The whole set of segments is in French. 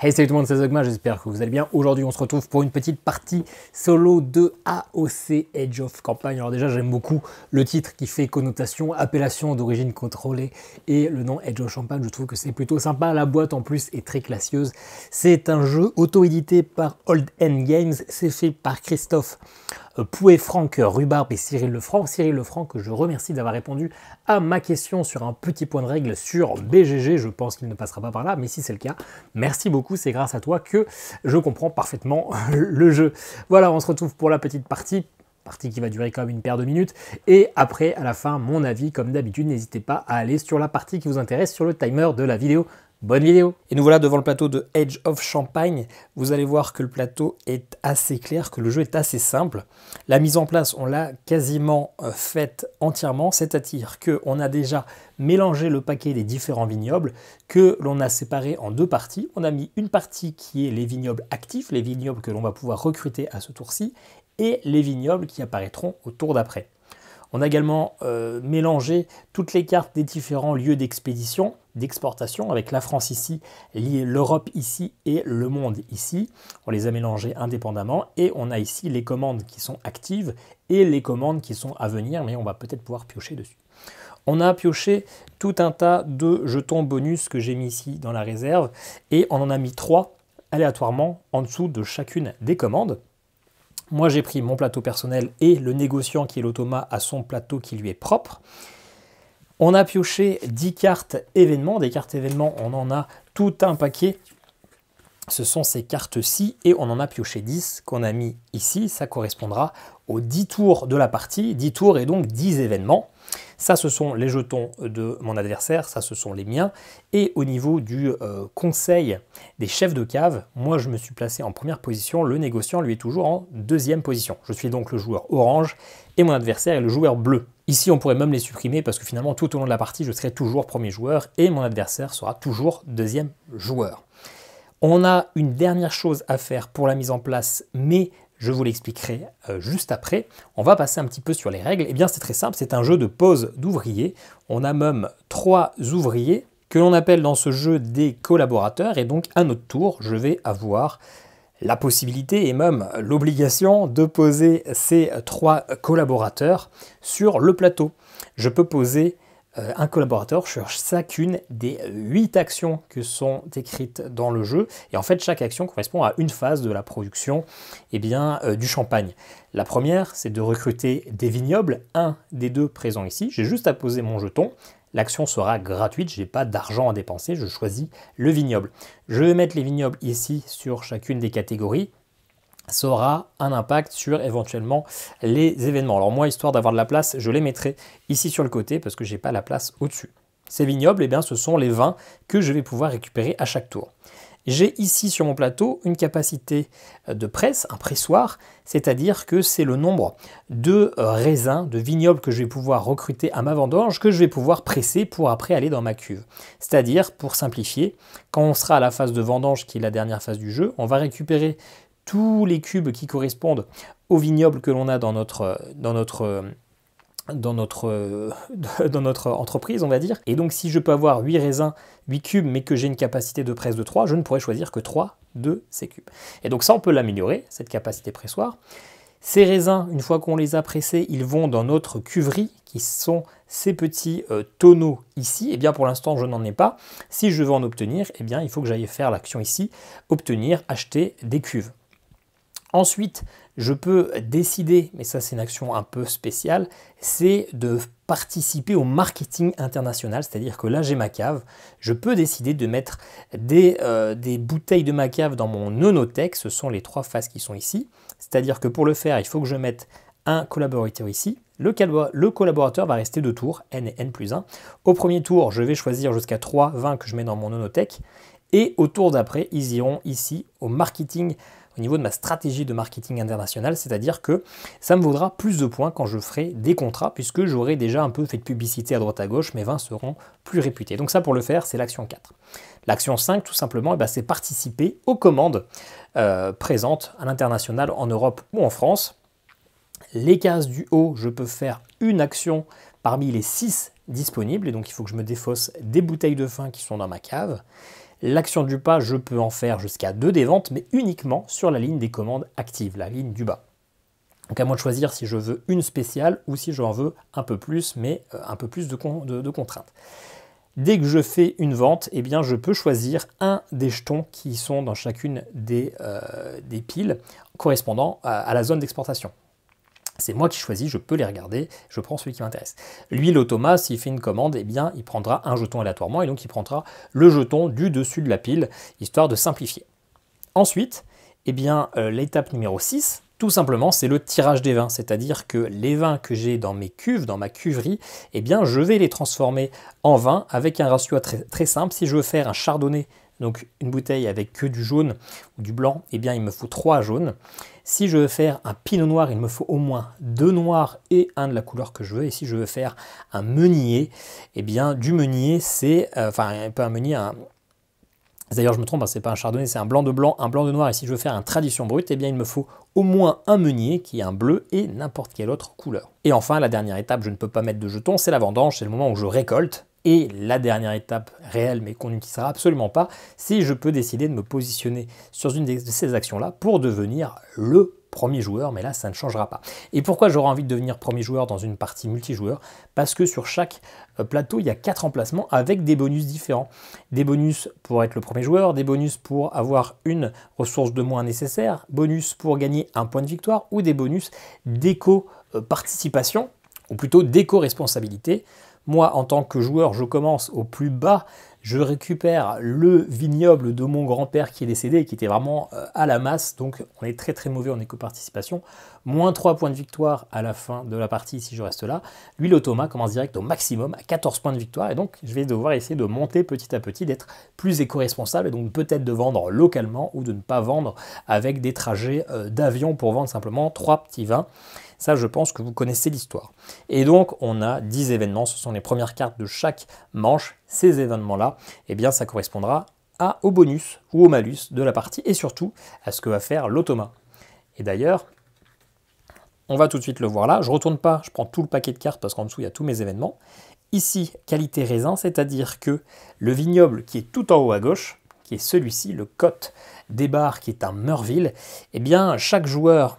Hey salut tout le monde, c'est Zogma, j'espère que vous allez bien. Aujourd'hui on se retrouve pour une petite partie solo de AOC Age of Campaign. Alors déjà j'aime beaucoup le titre qui fait connotation, appellation d'origine contrôlée et le nom Age of Campaign, je trouve que c'est plutôt sympa. La boîte en plus est très classieuse. C'est un jeu auto-édité par Old End Games, c'est fait par Christophe Pouet, Franck Rubarbe et Cyril Lefranc. Cyril Lefranc, que je remercie d'avoir répondu à ma question sur un petit point de règle sur BGG. Je pense qu'il ne passera pas par là, mais si c'est le cas, merci beaucoup. C'est grâce à toi que je comprends parfaitement le jeu. Voilà, on se retrouve pour la petite partie qui va durer quand même une paire de minutes. Et après, à la fin, mon avis, comme d'habitude, n'hésitez pas à aller sur la partie qui vous intéresse sur le timer de la vidéo. Bonne vidéo! Et nous voilà devant le plateau de Age of Campaign. Vous allez voir que le plateau est assez clair, que le jeu est assez simple. La mise en place, on l'a quasiment faite entièrement, c'est-à-dire qu'on a déjà mélangé le paquet des différents vignobles, que l'on a séparé en deux parties. On a mis une partie qui est les vignobles actifs, les vignobles que l'on va pouvoir recruter à ce tour-ci, et les vignobles qui apparaîtront au tour d'après. On a également mélangé toutes les cartes des différents lieux d'expédition, d'exportation, avec la France ici, l'Europe ici et le monde ici. On les a mélangés indépendamment et on a ici les commandes qui sont actives et les commandes qui sont à venir, mais on va peut-être pouvoir piocher dessus. On a pioché tout un tas de jetons bonus que j'ai mis ici dans la réserve et on en a mis 3 aléatoirement en dessous de chacune des commandes. Moi, j'ai pris mon plateau personnel et le négociant qui est l'automa à son plateau qui lui est propre. On a pioché 10 cartes événements. Des cartes événements, on en a tout un paquet. Ce sont ces cartes-ci et on en a pioché 10 qu'on a mis ici. Ça correspondra aux 10 tours de la partie. 10 tours et donc 10 événements. Ça, ce sont les jetons de mon adversaire, ça, ce sont les miens. Et au niveau du conseil des chefs de cave, moi, je me suis placé en première position. Le négociant, lui, est toujours en deuxième position. Je suis donc le joueur orange et mon adversaire est le joueur bleu. Ici, on pourrait même les supprimer parce que finalement, tout au long de la partie, je serai toujours premier joueur et mon adversaire sera toujours deuxième joueur. On a une dernière chose à faire pour la mise en place, mais je vous l'expliquerai juste après. On va passer un petit peu sur les règles. Eh bien, c'est très simple, c'est un jeu de pose d'ouvriers. On a même 3 ouvriers que l'on appelle dans ce jeu des collaborateurs. Et donc, à notre tour, je vais avoir la possibilité et même l'obligation de poser ces 3 collaborateurs sur le plateau. Je peux poser un collaborateur sur chacune des 8 actions que sont écrites dans le jeu. Et en fait, chaque action correspond à une phase de la production du champagne. La première, c'est de recruter des vignobles, un des 2 présents ici. J'ai juste à poser mon jeton. L'action sera gratuite, je n'ai pas d'argent à dépenser, je choisis le vignoble. Je vais mettre les vignobles ici sur chacune des catégories. Ça aura un impact sur éventuellement les événements. Alors moi, histoire d'avoir de la place, je les mettrai ici sur le côté parce que je n'ai pas la place au-dessus. Ces vignobles, eh bien, ce sont les vins que je vais pouvoir récupérer à chaque tour. J'ai ici sur mon plateau une capacité de presse, un pressoir, c'est-à-dire que c'est le nombre de raisins, de vignobles que je vais pouvoir recruter à ma vendange, que je vais pouvoir presser pour après aller dans ma cuve. C'est-à-dire, pour simplifier, quand on sera à la phase de vendange, qui est la dernière phase du jeu, on va récupérer tous les cubes qui correspondent aux vignobles que l'on a dans notre entreprise, on va dire. Et donc, si je peux avoir 8 raisins, 8 cubes, mais que j'ai une capacité de presse de 3, je ne pourrais choisir que 3 de ces cubes. Et donc ça, on peut l'améliorer, cette capacité pressoir. Ces raisins, une fois qu'on les a pressés, ils vont dans notre cuverie, qui sont ces petits tonneaux ici. Et bien pour l'instant, je n'en ai pas. Si je veux en obtenir, eh bien il faut que j'aille faire l'action ici, obtenir, acheter des cuves. Ensuite, je peux décider, mais ça c'est une action un peu spéciale, c'est de participer au marketing international, c'est-à-dire que là j'ai ma cave, je peux décider de mettre des bouteilles de ma cave dans mon onothèque, ce sont les 3 phases qui sont ici, c'est-à-dire que pour le faire, il faut que je mette un collaborateur ici, le collaborateur va rester 2 tours, n et n plus 1. Au premier tour, je vais choisir jusqu'à 3 vins que je mets dans mon onothèque, et au tour d'après, ils iront ici au marketing, au niveau de ma stratégie de marketing international, c'est-à-dire que ça me vaudra plus de points quand je ferai des contrats, puisque j'aurai déjà un peu fait de publicité à droite à gauche, mes vins seront plus réputés. Donc ça, pour le faire, c'est l'action 4. L'action 5, tout simplement, c'est participer aux commandes présentes à l'international, en Europe ou en France. Les cases du haut, je peux faire une action parmi les 6 disponibles, et donc il faut que je me défausse des bouteilles de vin qui sont dans ma cave. L'action du pas, je peux en faire jusqu'à 2 des ventes, mais uniquement sur la ligne des commandes actives, la ligne du bas. Donc à moi de choisir si je veux une spéciale ou si j'en veux un peu plus, mais un peu plus de contraintes. Dès que je fais une vente, eh bien, je peux choisir un des jetons qui sont dans chacune des piles correspondant à la zone d'exportation. C'est moi qui choisis, je peux les regarder, je prends celui qui m'intéresse. Lui, l'automat, s'il fait une commande, eh bien, il prendra un jeton aléatoirement et donc il prendra le jeton du dessus de la pile, histoire de simplifier. Ensuite, eh bien, l'étape numéro 6, tout simplement, c'est le tirage des vins, c'est-à-dire que les vins que j'ai dans mes cuves, dans ma cuverie, eh bien, je vais les transformer en vin avec un ratio très simple. Si je veux faire un chardonnay, donc une bouteille avec que du jaune ou du blanc, eh bien, il me faut 3 jaunes. Si je veux faire un pinot noir, il me faut au moins 2 noirs et un de la couleur que je veux. Et si je veux faire un meunier, eh bien, du meunier, c'est, enfin, pas un meunier, d'ailleurs, je me trompe, c'est pas un chardonnay, c'est un blanc de noir. Et si je veux faire un tradition brute, eh bien, il me faut au moins un meunier qui est un bleu et n'importe quelle autre couleur. Et enfin, la dernière étape, je ne peux pas mettre de jetons, c'est la vendange, c'est le moment où je récolte. Et la dernière étape réelle, mais qu'on n'utilisera absolument pas, c'est je peux décider de me positionner sur une de ces actions-là pour devenir le premier joueur, mais là, ça ne changera pas. Et pourquoi j'aurais envie de devenir premier joueur dans une partie multijoueur? Parce que sur chaque plateau, il y a 4 emplacements avec des bonus différents. Des bonus pour être le premier joueur, des bonus pour avoir une ressource de moins nécessaire, bonus pour gagner un point de victoire ou des bonus d'éco-participation, ou plutôt d'éco-responsabilité. Moi, en tant que joueur, je commence au plus bas, je récupère le vignoble de mon grand-père qui est décédé et qui était vraiment à la masse, donc on est très très mauvais en éco-participation. Moins 3 points de victoire à la fin de la partie si je reste là. Lui, l'automat commence direct au maximum à 14 points de victoire, et donc je vais devoir essayer de monter petit à petit, d'être plus éco-responsable, et donc peut-être de vendre localement ou de ne pas vendre avec des trajets d'avion pour vendre simplement 3 petits vins. Ça, je pense que vous connaissez l'histoire. Et donc, on a 10 événements. Ce sont les premières cartes de chaque manche. Ces événements-là, eh bien, ça correspondra au bonus ou au malus de la partie et surtout à ce que va faire l'automat. Et d'ailleurs, on va tout de suite le voir là. Je ne retourne pas, je prends tout le paquet de cartes parce qu'en dessous, il y a tous mes événements. Ici, qualité raisin, c'est-à-dire que le vignoble qui est tout en haut à gauche, qui est celui-ci, le Côte des Bars, qui est un Meurville, eh bien, chaque joueur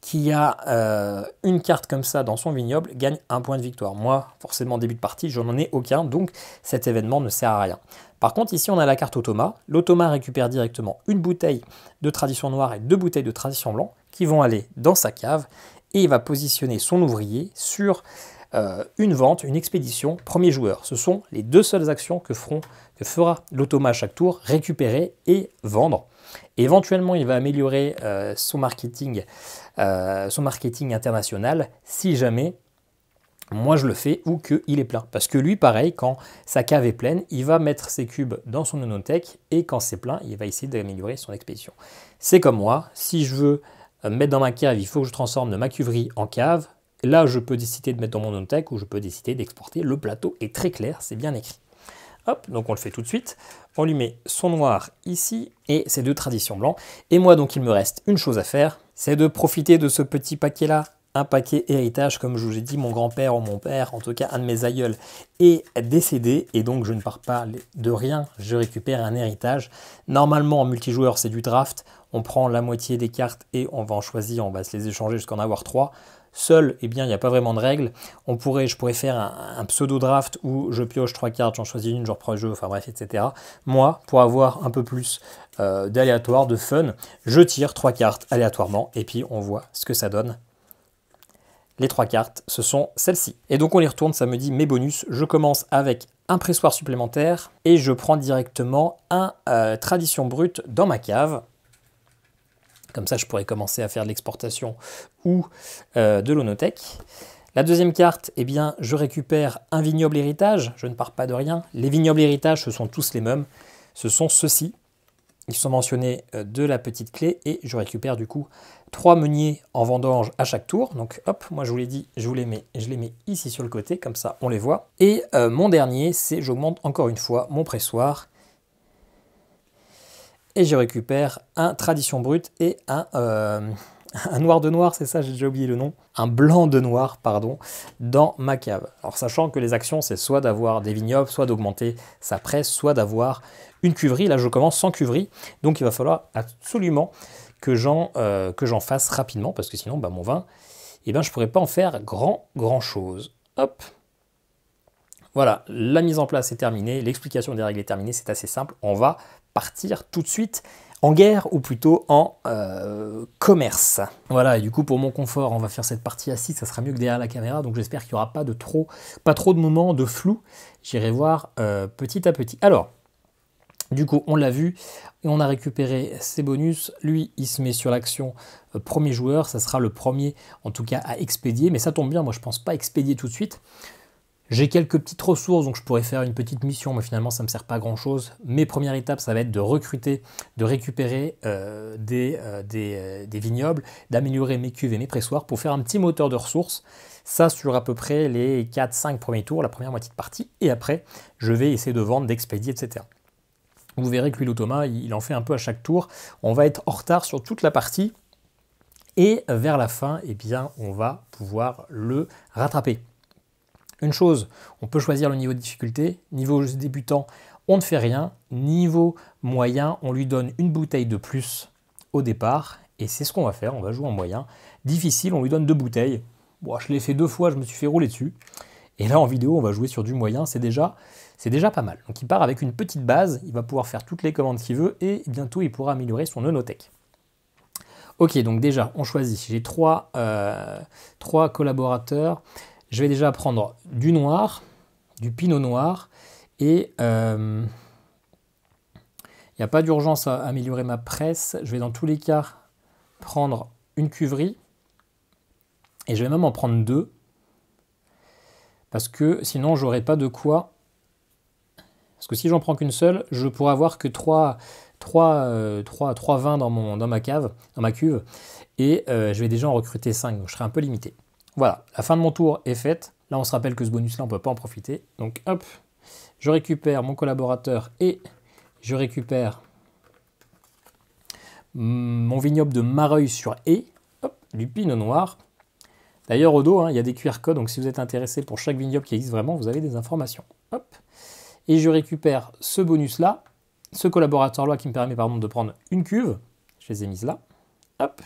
qui a une carte comme ça dans son vignoble gagne un point de victoire. Moi, forcément, début de partie, je n'en ai aucun, donc cet événement ne sert à rien. Par contre, ici, on a la carte automat. L'automat récupère directement une bouteille de tradition noire et 2 bouteilles de tradition blanc qui vont aller dans sa cave et il va positionner son ouvrier sur une vente, une expédition, premier joueur. Ce sont les 2 seules actions que fera l'automat à chaque tour, récupérer et vendre. Et éventuellement, il va améliorer son marketing international si jamais moi je le fais ou qu'il est plein. Parce que lui, pareil, quand sa cave est pleine, il va mettre ses cubes dans son onothèque et quand c'est plein, il va essayer d'améliorer son expédition. C'est comme moi, si je veux mettre dans ma cave, il faut que je transforme de ma cuverie en cave. Là, je peux décider de mettre dans mon onothèque ou je peux décider d'exporter. Le plateau est très clair, c'est bien écrit. Hop, donc on le fait tout de suite. On lui met son noir ici et ses 2 traditions blancs. Et moi, donc, il me reste une chose à faire, c'est de profiter de ce petit paquet-là, un paquet héritage, comme je vous ai dit, mon grand-père ou mon père, en tout cas un de mes aïeuls, est décédé. Et donc, je ne pars pas de rien, je récupère un héritage. Normalement, en multijoueur, c'est du draft. On prend la moitié des cartes et on va en choisir, on va se les échanger jusqu'à en avoir 3. Seul, eh bien, il n'y a pas vraiment de règles. Je pourrais faire un pseudo-draft où je pioche 3 cartes, j'en choisis une, je reprends le jeu, enfin bref, etc. Moi, pour avoir un peu plus d'aléatoire, de fun, je tire 3 cartes aléatoirement et puis on voit ce que ça donne. Les 3 cartes, ce sont celles-ci. Et donc on les retourne, ça me dit mes bonus. Je commence avec un pressoir supplémentaire et je prends directement un tradition brute dans ma cave. Comme ça, je pourrais commencer à faire de l'exportation ou de l'onothèque. La deuxième carte, eh bien, je récupère un vignoble héritage. Je ne pars pas de rien. Les vignobles héritage, ce sont tous les mêmes. Ce sont ceux-ci. Ils sont mentionnés de la petite clé. Et je récupère du coup 3 meuniers en vendange à chaque tour. Donc hop, moi je vous l'ai dit, je les mets ici sur le côté. Comme ça, on les voit. Et mon dernier, c'est j'augmente encore une fois mon pressoir. Et je récupère un tradition brute et un un noir de noir, c'est ça, j'ai déjà oublié le nom, un blanc de noir, pardon, dans ma cave. Alors sachant que les actions, c'est soit d'avoir des vignobles, soit d'augmenter sa presse, soit d'avoir une cuverie. Là, je commence sans cuverie, donc il va falloir absolument que j'en fasse rapidement, parce que sinon, bah, mon vin, eh ben, je ne pourrais pas en faire grand chose. Hop. Voilà, la mise en place est terminée, l'explication des règles est terminée, c'est assez simple. On va partir tout de suite en guerre, ou plutôt en commerce. Voilà, et du coup, pour mon confort, on va faire cette partie assis, ça sera mieux que derrière la caméra, donc j'espère qu'il n'y aura pas trop de moments de flou. J'irai voir petit à petit. Alors, du coup, on l'a vu, et on a récupéré ses bonus. Lui, il se met sur l'action premier joueur, ça sera le premier, en tout cas, à expédier, mais ça tombe bien, moi je pense pas expédier tout de suite. J'ai quelques petites ressources, donc je pourrais faire une petite mission, mais finalement ça ne me sert pas à grand chose. Mes premières étapes, ça va être de recruter, de récupérer des vignobles, d'améliorer mes cuves et mes pressoirs pour faire un petit moteur de ressources. Ça sur à peu près les 4-5 premiers tours, la première moitié de partie, et après je vais essayer de vendre, d'expédier, etc. Vous verrez que l'huile Thomas, il en fait un peu à chaque tour. On va être en retard sur toute la partie, et vers la fin, eh bien, on va pouvoir le rattraper. Une chose, on peut choisir le niveau de difficulté. Niveau débutant, on ne fait rien. Niveau moyen, on lui donne une bouteille de plus au départ. Et c'est ce qu'on va faire, on va jouer en moyen. Difficile, on lui donne 2 bouteilles. Bon, je l'ai fait 2 fois, je me suis fait rouler dessus. Et là, en vidéo, on va jouer sur du moyen, c'est déjà pas mal. Donc il part avec une petite base, il va pouvoir faire toutes les commandes qu'il veut et bientôt il pourra améliorer son Onotech. Ok, donc déjà, on choisit. J'ai 3 collaborateurs. Je vais déjà prendre du noir, du pinot noir, et il n'y a pas d'urgence à améliorer ma presse. Je vais dans tous les cas prendre une cuverie, et je vais même en prendre 2, parce que sinon j'aurai pas de quoi. Parce que si j'en prends qu'une seule, je pourrais avoir que 3 vins dans ma cave, dans ma cuve, et je vais déjà en recruter 5, donc je serai un peu limité. Voilà, la fin de mon tour est faite. Là, on se rappelle que ce bonus-là, on ne peut pas en profiter. Donc, hop, je récupère mon collaborateur et je récupère mon vignoble de Mareuil sur E, hop, du pinot noir. D'ailleurs, au dos, hein, il y a des QR codes, donc si vous êtes intéressé pour chaque vignoble qui existe vraiment, vous avez des informations. Hop. Et je récupère ce bonus-là, ce collaborateur-là qui me permet pardon, de prendre une cuve. Je les ai mises là. Hop.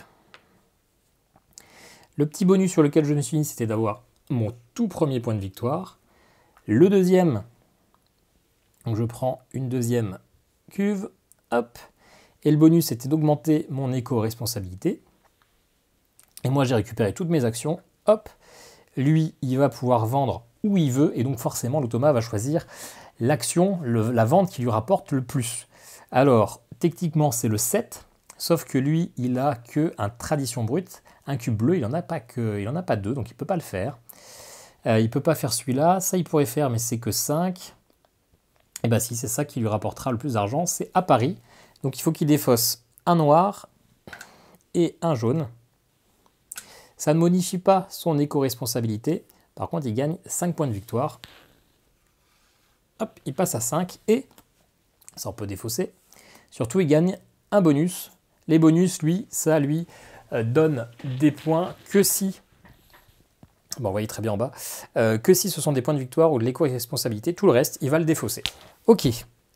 Le petit bonus sur lequel je me suis mis, c'était d'avoir mon tout premier point de victoire. Le deuxième, donc je prends une deuxième cuve, hop. Et le bonus, c'était d'augmenter mon éco-responsabilité. Et moi, j'ai récupéré toutes mes actions, hop. Lui, il va pouvoir vendre où il veut, et donc forcément, l'automat va choisir l'action, la vente qui lui rapporte le plus. Alors, techniquement, c'est le 7, sauf que lui, il a que un tradition brute. Un cube bleu, il n'en a pas 2, donc il ne peut pas le faire. Il ne peut pas faire celui-là. Ça, il pourrait faire, mais c'est que 5. Et bien si, c'est ça qui lui rapportera le plus d'argent, c'est à Paris. Donc il faut qu'il défausse un noir et un jaune. Ça ne modifie pas son éco-responsabilité. Par contre, il gagne 5 points de victoire. Hop, il passe à 5 et ça, on peut défausser. Surtout, il gagne un bonus. Les bonus, lui, ça lui donne des points que si, bon, vous voyez très bien en bas, que si ce sont des points de victoire ou de l'éco-responsabilité, tout le reste, il va le défausser. Ok,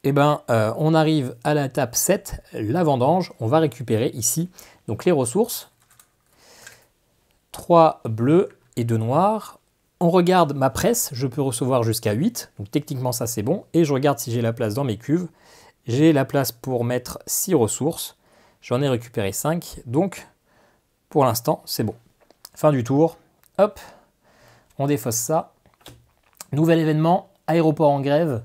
et ben, on arrive à l'étape 7, la vendange. On va récupérer ici donc les ressources. 3 bleus et 2 noirs. On regarde ma presse, je peux recevoir jusqu'à 8, donc techniquement ça c'est bon. Et je regarde si j'ai la place dans mes cuves. J'ai la place pour mettre 6 ressources. J'en ai récupéré 5, donc pour l'instant c'est bon. Fin du tour, hop, on défausse ça. Nouvel événement, aéroport en grève.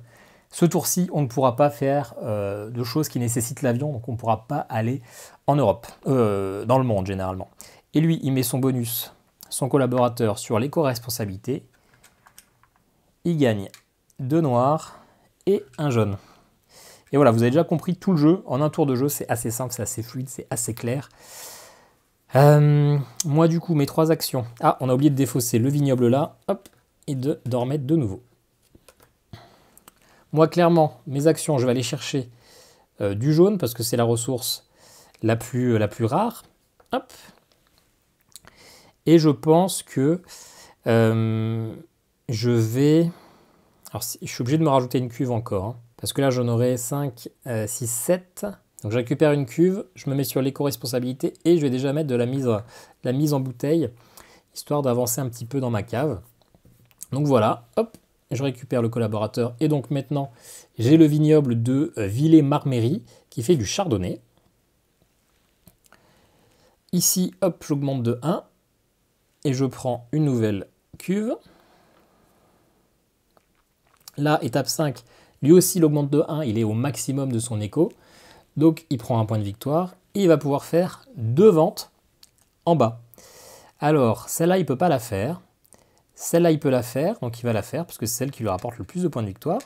Ce tour-ci, on ne pourra pas faire de choses qui nécessitent l'avion, donc on ne pourra pas aller en Europe, dans le monde généralement. Et lui, il met son bonus, son collaborateur sur l'éco-responsabilité. Il gagne 2 noirs et un jaune. Et voilà, vous avez déjà compris tout le jeu. En un tour de jeu, c'est assez simple, c'est assez fluide, c'est assez clair. Moi, du coup, mes 3 actions. Ah, on a oublié de défausser le vignoble là, hop, et d'en remettre de nouveau. Moi, clairement, mes actions, je vais aller chercher du jaune parce que c'est la ressource la plus rare. Hop. Et je pense que je vais... Alors, je suis obligé de me rajouter une cuve encore, hein, parce que là, j'en aurai 5, 6, 7. Donc, je récupère une cuve, je me mets sur l'éco-responsabilité et je vais déjà mettre de la mise en bouteille, histoire d'avancer un petit peu dans ma cave. Donc voilà, hop, je récupère le collaborateur. Et donc maintenant, j'ai le vignoble de Villers-Marméry qui fait du chardonnay. Ici, hop, j'augmente de 1 et je prends une nouvelle cuve. Là, étape 5, lui aussi, il augmente de 1, il est au maximum de son écho. Donc, il prend un point de victoire et il va pouvoir faire 2 ventes en bas. Alors, celle-là, il ne peut pas la faire. Celle-là, il peut la faire, donc il va la faire parce que c'est celle qui lui rapporte le plus de points de victoire.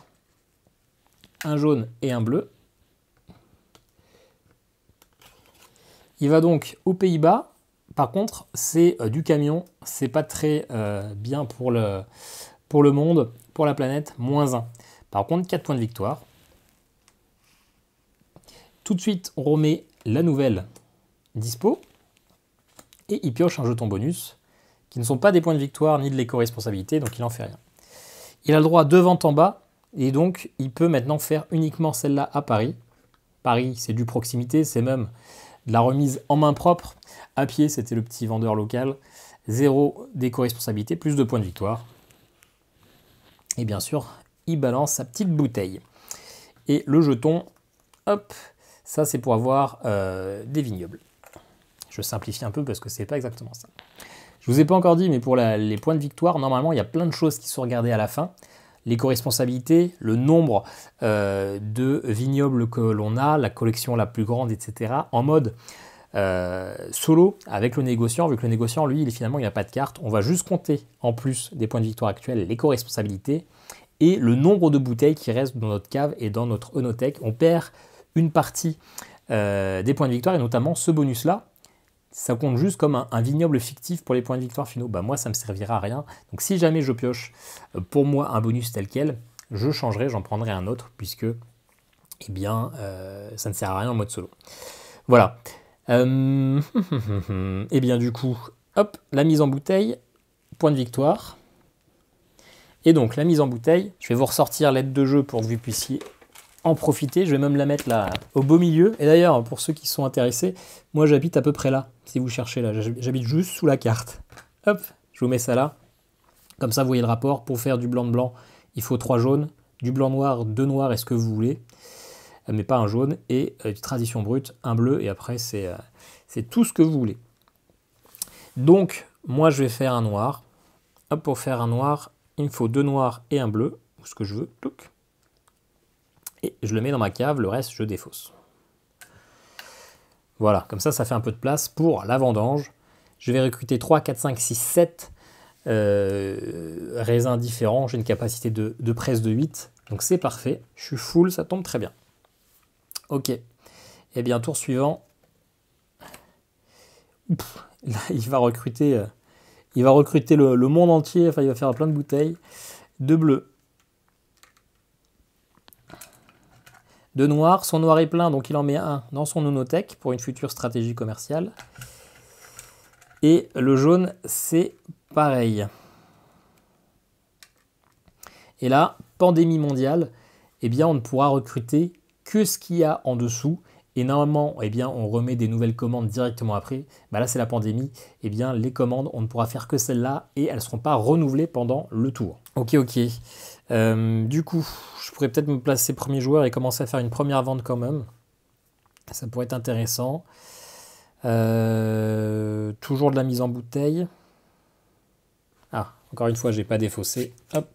Un jaune et un bleu. Il va donc aux Pays-Bas. Par contre, c'est du camion. C'est pas très bien pour le monde, pour la planète, -1. Par contre, 4 points de victoire. Tout de suite, on remet la nouvelle dispo. Et il pioche un jeton bonus, qui ne sont pas des points de victoire ni de l'éco-responsabilité, donc il n'en fait rien. Il a le droit à 2 ventes en bas, et donc il peut maintenant faire uniquement celle-là à Paris. Paris, c'est du proximité, c'est même de la remise en main propre. À pied, c'était le petit vendeur local. 0 d'éco-responsabilité, plus 2 points de victoire. Et bien sûr, il balance sa petite bouteille. Et le jeton, hop, ça c'est pour avoir des vignobles. Je simplifie un peu parce que c'est pas exactement ça. Je vous ai pas encore dit, mais pour les points de victoire, normalement, il y a plein de choses qui sont regardées à la fin. L'éco-responsabilité, le nombre de vignobles que l'on a, la collection la plus grande, etc. En mode solo avec le négociant, vu que le négociant, lui, finalement, il n'a pas de carte. On va juste compter, en plus des points de victoire actuels, l'éco-responsabilité et le nombre de bouteilles qui restent dans notre cave et dans notre œnothèque. On perd une partie des points de victoire, et notamment ce bonus-là. Ça compte juste comme un vignoble fictif pour les points de victoire finaux. Bah moi, ça ne me servira à rien. Donc si jamais je pioche pour moi un bonus tel quel, je changerai, j'en prendrai un autre, puisque eh bien, ça ne sert à rien en mode solo. Voilà. Et bien du coup, hop, la mise en bouteille, point de victoire. Et donc la mise en bouteille, je vais vous ressortir l'aide de jeu pour que vous puissiez en profiter. Je vais même la mettre là au beau milieu. Et d'ailleurs, pour ceux qui sont intéressés, moi j'habite à peu près là, si vous cherchez là. J'habite juste sous la carte. Hop, je vous mets ça là. Comme ça, vous voyez le rapport. Pour faire du blanc de blanc, il faut 3 jaunes. Du blanc noir, 2 noirs, est-ce que vous voulez, mais pas un jaune. Et du tradition brute, un bleu. Et après, c'est tout ce que vous voulez. Donc, moi, je vais faire un noir. Hop, pour faire un noir, il me faut 2 noirs et un bleu. Ce que je veux. Touc. Et je le mets dans ma cave, le reste, je défausse. Voilà, comme ça, ça fait un peu de place pour la vendange. Je vais recruter 3, 4, 5, 6, 7 raisins différents. J'ai une capacité de presse de 8, donc c'est parfait. Je suis full, ça tombe très bien. Ok, et bien tour suivant. Là, il va recruter le monde entier, enfin il va faire plein de bouteilles. De bleu. De noir, son noir est plein, donc il en met un dans son œnothèque pour une future stratégie commerciale. Et le jaune, c'est pareil. Et là, pandémie mondiale, eh bien, on ne pourra recruter que ce qu'il y a en dessous. Et normalement, eh bien, on remet des nouvelles commandes directement après. Bah là, c'est la pandémie. Eh bien, les commandes, on ne pourra faire que celles-là et elles ne seront pas renouvelées pendant le tour. Ok. Du coup, je pourrais peut-être me placer premier joueur et commencer à faire une première vente quand même. Ça pourrait être intéressant. Toujours de la mise en bouteille. Ah, encore une fois, j'ai pas défaussé. Hop.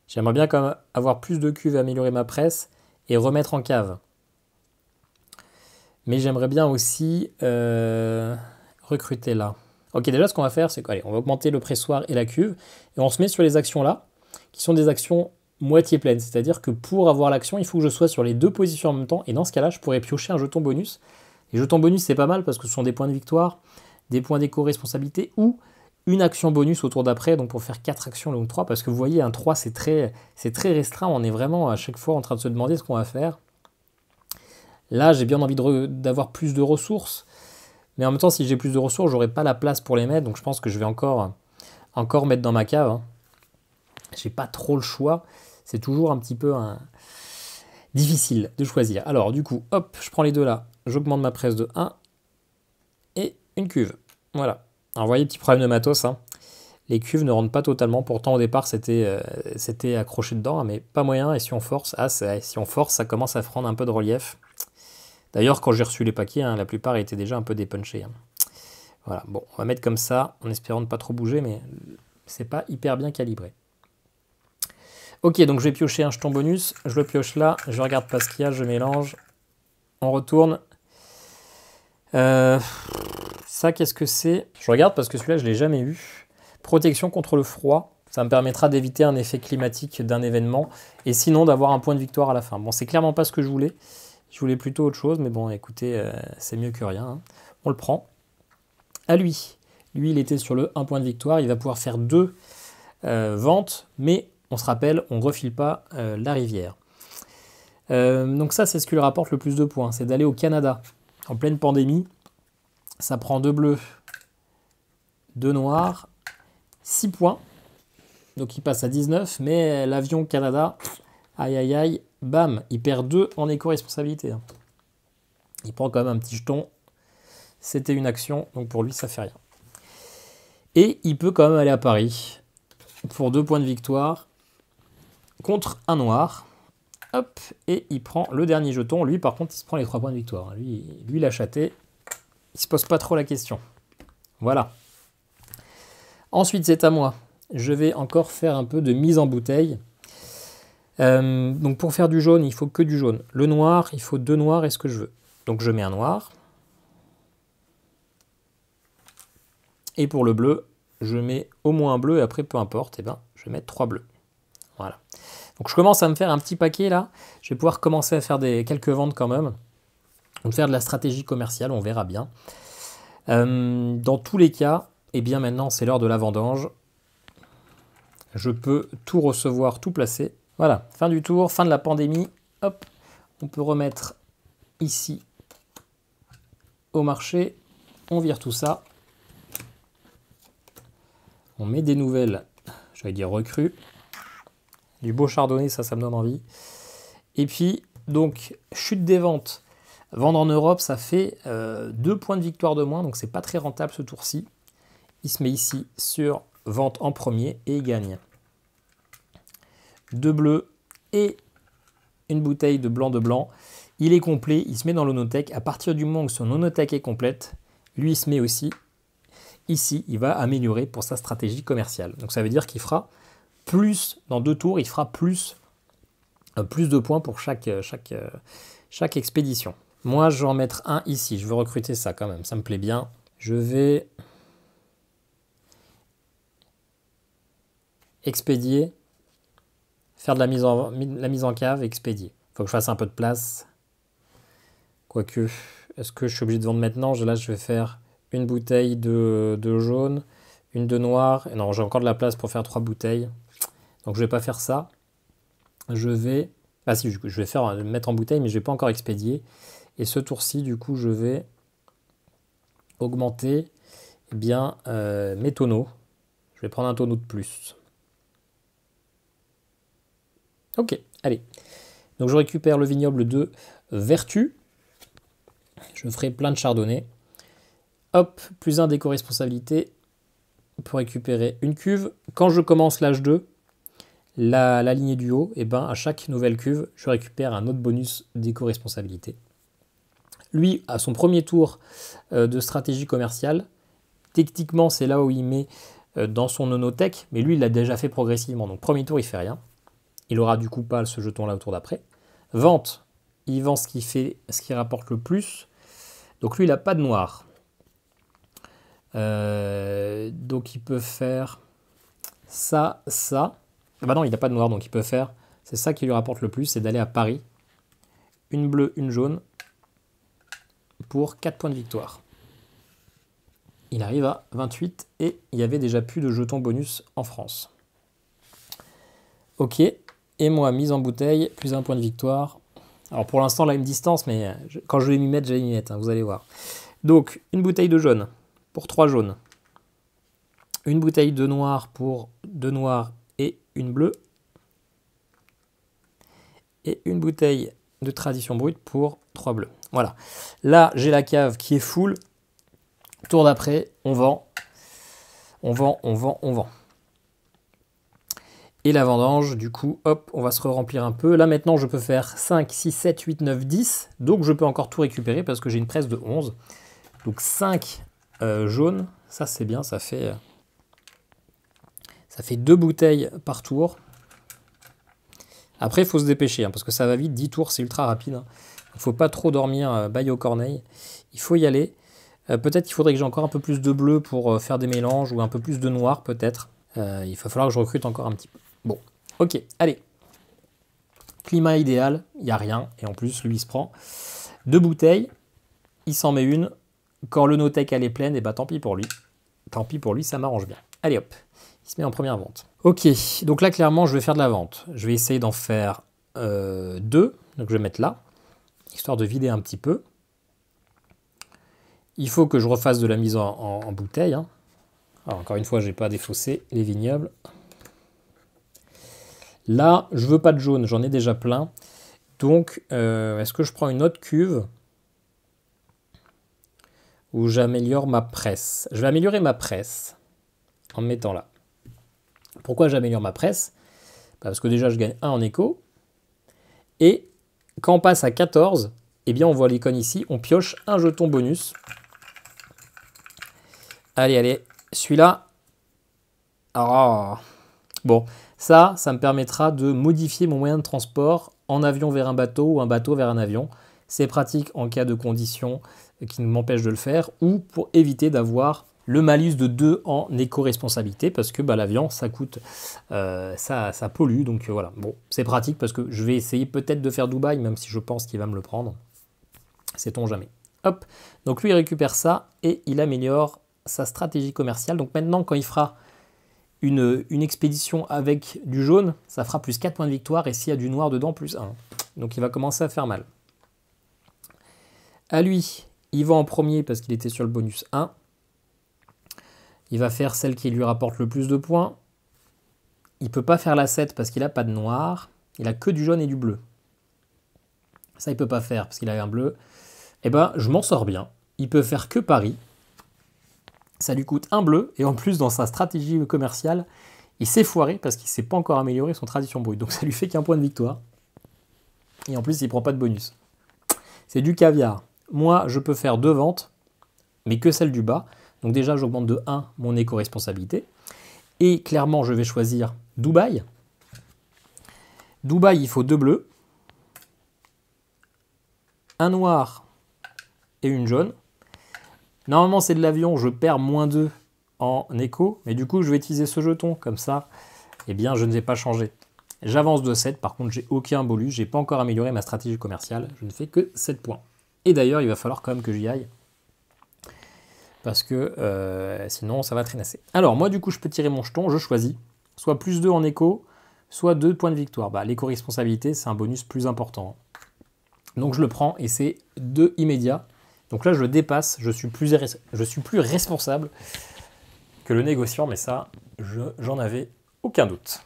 J'aimerais bien quand même avoir plus de cuves et améliorer ma presse et remettre en cave. Mais j'aimerais bien aussi recruter là. Ok, déjà ce qu'on va faire, c'est qu'on va augmenter le pressoir et la cuve. Et on se met sur les actions là, qui sont des actions moitié pleines. C'est-à-dire que pour avoir l'action, il faut que je sois sur les 2 positions en même temps. Et dans ce cas-là, je pourrais piocher un jeton bonus. Les jetons bonus, c'est pas mal parce que ce sont des points de victoire, des points d'éco-responsabilité ou une action bonus au tour d'après. Donc pour faire 4 actions au lieu de 3. Parce que vous voyez, un 3, c'est très restreint. On est vraiment à chaque fois en train de se demander ce qu'on va faire. Là, j'ai bien envie d'avoir plus de ressources. Mais en même temps, si j'ai plus de ressources, j'aurai pas la place pour les mettre. Donc je pense que je vais encore mettre dans ma cave. Hein. J'ai pas trop le choix. C'est toujours un petit peu difficile de choisir. Alors du coup, hop, je prends les deux là. J'augmente ma presse de 1 et une cuve. Voilà. Alors vous voyez, petit problème de matos. Hein. Les cuves ne rentrent pas totalement. Pourtant au départ, c'était accroché dedans, hein, mais pas moyen. Et si on force, ça commence à prendre un peu de relief. D'ailleurs, quand j'ai reçu les paquets, hein, la plupart étaient déjà un peu dépunchés. Hein. Voilà, bon, on va mettre comme ça, en espérant ne pas trop bouger, mais c'est pas hyper bien calibré. Ok, donc je vais piocher un jeton bonus, je le pioche là, je regarde pas ce qu'il y a, je mélange, on retourne. Ça, qu'est-ce que c'est? Je regarde parce que celui-là, je l'ai jamais eu. Protection contre le froid, ça me permettra d'éviter un effet climatique d'un événement, et sinon d'avoir un point de victoire à la fin. Bon, c'est clairement pas ce que je voulais. Je voulais plutôt autre chose, mais bon, écoutez, c'est mieux que rien. Hein. On le prend. À lui. Lui, il était sur le 1 point de victoire. Il va pouvoir faire 2 ventes, mais on se rappelle, on ne refile pas la rivière. Donc ça, c'est ce qui lui rapporte le plus de points. C'est d'aller au Canada. En pleine pandémie, ça prend 2 bleus, 2 noirs, 6 points. Donc il passe à 19, mais l'avion Canada, aïe aïe aïe, bam, il perd 2 en éco-responsabilité. Hein. Il prend quand même un petit jeton. C'était une action, donc pour lui, ça fait rien. Et il peut quand même aller à Paris pour 2 points de victoire contre un noir. Hop, et il prend le dernier jeton. Lui, par contre, il se prend les 3 points de victoire. Lui il a chaté. Il se pose pas trop la question. Voilà. Ensuite, c'est à moi. Je vais encore faire un peu de mise en bouteille. Donc pour faire du jaune, il faut que du jaune. Le noir, il faut 2 noirs et ce que je veux. Donc je mets un noir. Et pour le bleu, je mets au moins un bleu et après, peu importe, je vais mettre 3 bleus. Voilà. Donc je commence à me faire un petit paquet là. Je vais pouvoir commencer à faire quelques ventes quand même. Donc faire de la stratégie commerciale, on verra bien. Dans tous les cas, maintenant c'est l'heure de la vendange. Je peux tout recevoir, tout placer. Voilà, fin du tour, fin de la pandémie. Hop, on peut remettre ici au marché. On vire tout ça. On met des nouvelles, j'allais dire recrues. Du beau chardonnay, ça me donne envie. Et puis, donc, chute des ventes. Vendre en Europe, ça fait 2 points de victoire de moins, donc c'est pas très rentable ce tour-ci. Il se met ici sur vente en premier et il gagne 2 bleus et une bouteille de blanc. Il est complet, il se met dans l'onotech. À partir du moment où son onotech est complète, lui il se met aussi. Ici, il va améliorer pour sa stratégie commerciale. Donc ça veut dire qu'il fera plus, dans 2 tours, il fera plus de points pour chaque expédition. Moi, je vais en mettre un ici. Je veux recruter ça quand même. Ça me plaît bien. Je vais expédier, faire de la mise en cave, expédier. Il faut que je fasse un peu de place. Quoique, est-ce que je suis obligé de vendre maintenant? Là, je vais faire une bouteille de jaune, une de noir. Et non, j'ai encore de la place pour faire 3 bouteilles. Donc, je ne vais pas faire ça. Je vais... Ah si, je vais mettre en bouteille, mais je ne vais pas encore expédier. Et ce tour-ci, du coup, je vais augmenter mes tonneaux. Je vais prendre un tonneau de plus. Ok, allez. Donc je récupère le vignoble de Vertu. Je ferai plein de chardonnay. Hop, plus 1 d'éco-responsabilité pour récupérer une cuve. Quand je commence l'âge 2, la lignée du haut, à chaque nouvelle cuve, je récupère un autre bonus d'éco-responsabilité. Lui, à son premier tour de stratégie commerciale, techniquement, c'est là où il met dans son onotech, mais lui, il l'a déjà fait progressivement. Donc, premier tour, il fait rien. Il aura du coup pas ce jeton-là au tour d'après. Vente, il vend ce qui rapporte le plus. Donc, lui, il n'a pas de noir. Donc, il peut faire ça. Bah non, il n'a pas de noir, donc il peut faire... C'est ça qui lui rapporte le plus, c'est d'aller à Paris. Une bleue, une jaune. Pour 4 points de victoire. Il arrive à 28 et il y avait déjà plus de jetons bonus en France. Ok, et moi, mise en bouteille, plus 1 point de victoire. Alors pour l'instant, là, il me distance, mais quand je vais m'y mettre, hein, vous allez voir. Donc, une bouteille de jaune pour 3 jaunes. Une bouteille de noir pour 2 noirs et une bleue. Et une bouteille de tradition brute pour 3 bleus. Voilà. Là, j'ai la cave qui est full. Tour d'après, on vend. On vend, on vend, on vend. Et la vendange, du coup, hop, on va se remplir un peu. Là, maintenant, je peux faire 5, 6, 7, 8, 9, 10. Donc, je peux encore tout récupérer parce que j'ai une presse de 11. Donc, 5 jaunes. Ça, c'est bien. Ça fait 2 bouteilles par tour. Après, il faut se dépêcher parce que ça va vite. 10 tours, c'est ultra rapide. Il ne faut pas trop dormir baille aux corneilles. Il faut y aller. Peut-être qu'il faudrait que j'ai encore un peu plus de bleu pour faire des mélanges ou un peu plus de noir, peut-être. Il va falloir que je recrute encore un petit peu. Bon, ok, allez. Climat idéal, il n'y a rien. Et en plus, lui, il se prend 2 bouteilles. Il s'en met une. Quand le Notech, elle est pleine, et bah tant pis pour lui. Tant pis pour lui, ça m'arrange bien. Allez hop, il se met en première vente. Ok, donc là, clairement, je vais faire de la vente. Je vais essayer d'en faire 2. Donc je vais mettre là, histoire de vider un petit peu. Il faut que je refasse de la mise en bouteille. Alors, encore une fois, je n'ai pas défaussé les vignobles. Là, je veux pas de jaune, j'en ai déjà plein. Donc, est-ce que je prends une autre cuve où j'améliore ma presse? Je vais améliorer ma presse en me mettant là. Pourquoi j'améliore ma presse? Parce que déjà, je gagne 1 en écho. Et quand on passe à 14, eh bien, on voit l'icône ici, on pioche un jeton bonus. Allez, allez, celui-là. Oh. Bon, ça me permettra de modifier mon moyen de transport en avion vers un bateau ou un bateau vers un avion. C'est pratique en cas de conditions qui m'empêchent de le faire ou pour éviter d'avoir le malus de 2 en éco-responsabilité parce que l'avion, ça coûte, ça pollue. Donc voilà, bon, c'est pratique parce que je vais essayer peut-être de faire Dubaï, même si je pense qu'il va me le prendre. Sait-on jamais. Hop, donc lui, il récupère ça et il améliore sa stratégie commerciale. Donc maintenant, quand il fera une expédition avec du jaune, ça fera plus 4 points de victoire et s'il y a du noir dedans, plus 1. Donc il va commencer à faire mal. À lui, il va en premier parce qu'il était sur le bonus 1. Il va faire celle qui lui rapporte le plus de points. Il ne peut pas faire la 7 parce qu'il n'a pas de noir. Il a que du jaune et du bleu. Ça, il ne peut pas faire parce qu'il a un bleu. Eh ben, je m'en sors bien. Il peut faire que Paris. Ça lui coûte 1 bleu. Et en plus, dans sa stratégie commerciale, il s'est foiré parce qu'il ne s'est pas encore amélioré son tradition brute. Donc ça lui fait qu'un point de victoire. Et en plus, il ne prend pas de bonus. C'est du caviar. Moi, je peux faire 2 ventes, mais que celle du bas. Donc déjà, j'augmente de 1 mon éco-responsabilité. Et clairement, je vais choisir Dubaï. Dubaï, il faut 2 bleus, un noir et une jaune. Normalement, c'est de l'avion, je perds moins 2 en éco, mais du coup, je vais utiliser ce jeton. Comme ça, eh bien, je ne vais pas changer. J'avance de 7, par contre, j'ai aucun bonus, je n'ai pas encore amélioré ma stratégie commerciale, je ne fais que 7 points. Et d'ailleurs, il va falloir quand même que j'y aille, parce que sinon, ça va traînasser. Alors, moi, du coup, je peux tirer mon jeton, je choisis, soit plus 2 en éco, soit 2 points de victoire. L'éco-responsabilité, c'est un bonus plus important. Donc, je le prends, et c'est 2 immédiats. Donc là, je le dépasse, je suis plus responsable que le négociant, mais ça, j'en avais aucun doute.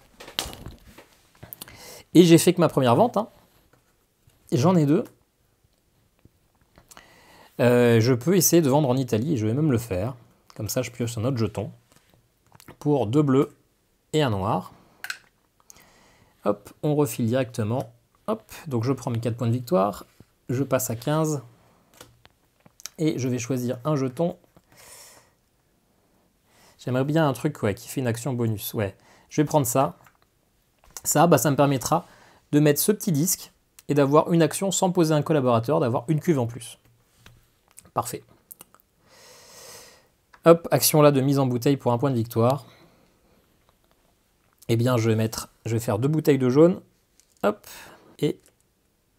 Et j'ai fait que ma première vente. J'en ai 2. Je peux essayer de vendre en Italie, et je vais même le faire. Comme ça, je pioche un autre jeton pour 2 bleus et un noir. Hop, on refile directement. Hop, donc je prends mes 4 points de victoire. Je passe à 15. Et je vais choisir un jeton. J'aimerais bien un truc qui fait une action bonus. Ouais, je vais prendre ça. Ça, ça me permettra de mettre ce petit disque et d'avoir une action sans poser un collaborateur, d'avoir une cuve en plus. Parfait. Hop, action là de mise en bouteille pour un point de victoire. Eh bien, je vais faire 2 bouteilles de jaune. Hop, et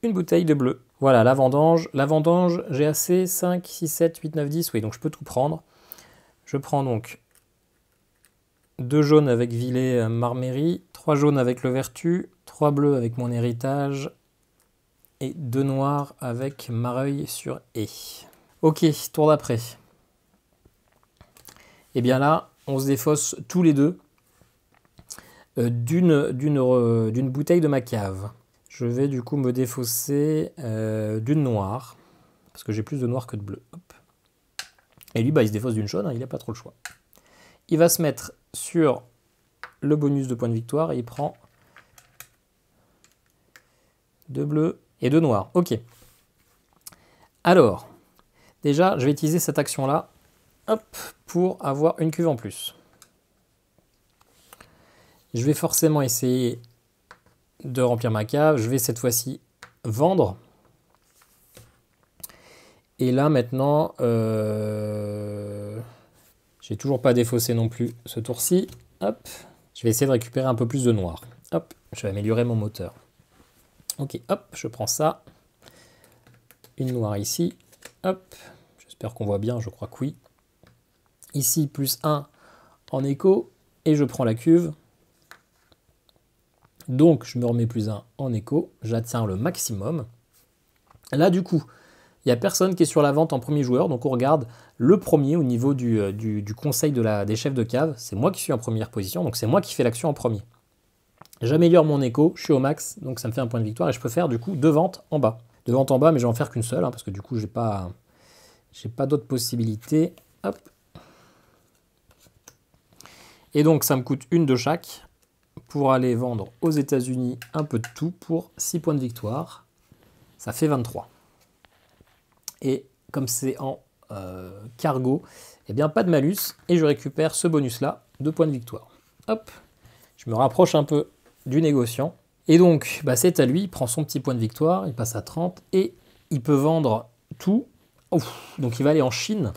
une bouteille de bleu. Voilà, la vendange. La vendange, j'ai assez 5, 6, 7, 8, 9, 10. Oui, donc je peux tout prendre. Je prends donc 2 jaunes avec Villet Marméry, 3 jaunes avec le Vertu, 3 bleus avec mon héritage et 2 noirs avec Mareuil sur E. Ok, tour d'après. Et bien là, on se défausse tous les deux d'une bouteille de ma cave. Je vais du coup me défausser d'une noire, parce que j'ai plus de noir que de bleu. Hop. Et lui, bah, il se défausse d'une chaude, hein, il n'a pas trop le choix. Il va se mettre sur le bonus de points de victoire et il prend 2 bleus et 2 noirs. Ok. Alors, déjà, je vais utiliser cette action-là pour avoir une cuve en plus. Je vais forcément essayer de remplir ma cave. Je vais cette fois-ci vendre. Et là, maintenant, j'ai toujours pas défaussé non plus ce tour-ci. Hop. Je vais essayer de récupérer un peu plus de noir. Hop. Je vais améliorer mon moteur. Ok, hop, je prends ça. Une noire ici. Hop. J'espère qu'on voit bien, je crois que oui. Ici, plus 1 en écho. Et je prends la cuve. Donc, je me remets plus 1 en écho. J'atteins le maximum. Là, du coup, il n'y a personne qui est sur la vente en premier joueur. Donc, on regarde le premier au niveau du conseil des chefs de cave. C'est moi qui suis en première position. Donc, c'est moi qui fais l'action en premier. J'améliore mon écho, je suis au max, donc ça me fait un point de victoire et je peux faire du coup 2 ventes en bas. 2 ventes en bas, mais je vais en faire qu'une seule, hein, parce que du coup, j'ai pas d'autres possibilités. Hop. Et donc, ça me coûte une de chaque pour aller vendre aux États-Unis un peu de tout pour 6 points de victoire. Ça fait 23. Et comme c'est en cargo, eh bien, pas de malus et je récupère ce bonus-là, 2 points de victoire. Hop. Je me rapproche un peu du négociant. Et donc, bah, c'est à lui, il prend son petit point de victoire, il passe à 30, et il peut vendre tout. Ouf, donc il va aller en Chine.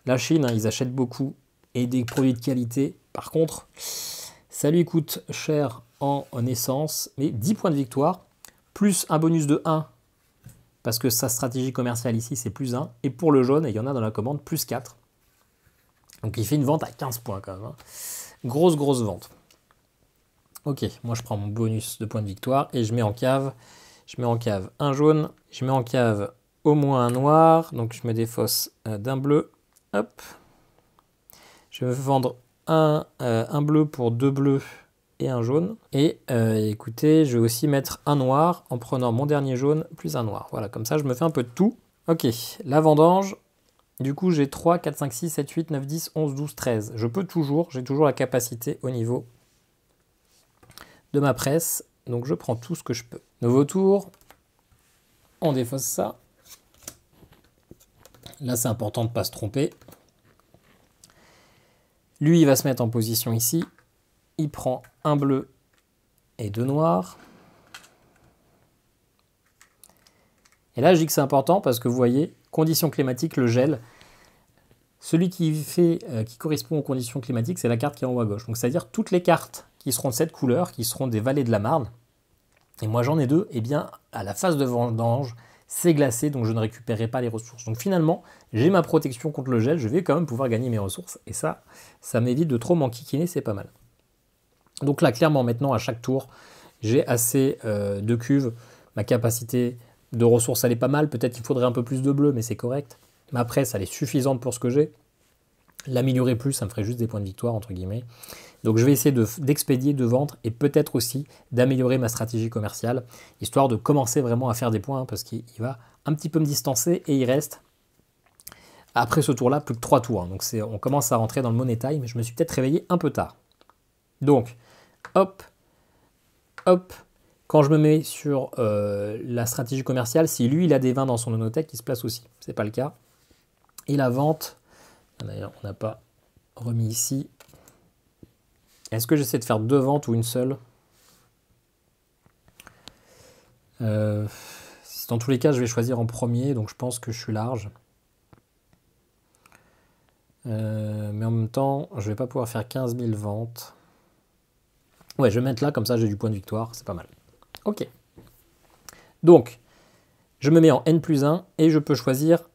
La Chine, hein, ils achètent beaucoup, et des produits de qualité. Par contre, ça lui coûte cher en essence, mais 10 points de victoire, plus un bonus de 1, parce que sa stratégie commerciale ici, c'est plus 1, et pour le jaune, il y en a dans la commande, plus 4. Donc il fait une vente à 15 points quand même. Hein. Grosse vente. Ok, moi je prends mon bonus de points de victoire et je mets en cave. Je mets en cave un jaune, je mets en cave au moins un noir, donc je me défausse d'un bleu. Hop. Je vais vendre un bleu pour 2 bleus et un jaune. Et écoutez, je vais aussi mettre un noir en prenant mon dernier jaune plus un noir. Voilà, comme ça je me fais un peu de tout. Ok, la vendange. Du coup, j'ai 3, 4, 5, 6, 7, 8, 9, 10, 11, 12, 13. Je peux toujours, j'ai toujours la capacité au niveau de ma presse, donc je prends tout ce que je peux. Nouveau tour, on défausse ça. Là, c'est important de ne pas se tromper. Lui, il va se mettre en position ici. Il prend un bleu et 2 noirs. Et là, je dis que c'est important parce que vous voyez, conditions climatiques, le gel. Celui qui correspond aux conditions climatiques, c'est la carte qui est en haut à gauche. Donc, c'est-à-dire toutes les cartes qui seront de cette couleur, qui seront des vallées de la Marne. Et moi, j'en ai 2. Et bien, à la phase de vendange, c'est glacé, donc je ne récupérerai pas les ressources. Donc finalement, j'ai ma protection contre le gel, je vais quand même pouvoir gagner mes ressources. Et ça m'évite de trop m'enquiquiner, c'est pas mal. Donc là, clairement, maintenant, à chaque tour, j'ai assez de cuves. Ma capacité de ressources, elle est pas mal. Peut-être qu'il faudrait un peu plus de bleu, mais c'est correct. Ma presse, elle est suffisante pour ce que j'ai. L'améliorer plus, ça me ferait juste des points de victoire, entre guillemets. Donc je vais essayer d'expédier, de vendre et peut-être aussi d'améliorer ma stratégie commerciale, histoire de commencer vraiment à faire des points, hein, parce qu'il va un petit peu me distancer et il reste, après ce tour-là, plus que 3 tours. Hein. Donc on commence à rentrer dans le money time, mais je me suis peut-être réveillé un peu tard. Donc, hop, hop, quand je me mets sur la stratégie commerciale, si lui il a des vins dans son onothèque, il se place aussi. C'est pas le cas. Et la vente, d'ailleurs on n'a pas remis ici. Est-ce que j'essaie de faire 2 ventes ou une seule? Dans tous les cas, je vais choisir en premier, donc je pense que je suis large. Mais en même temps, je vais pas pouvoir faire 15 000 ventes. Ouais, je vais mettre là, comme ça j'ai du point de victoire, c'est pas mal. Ok. Donc, je me mets en N+1 et je peux choisir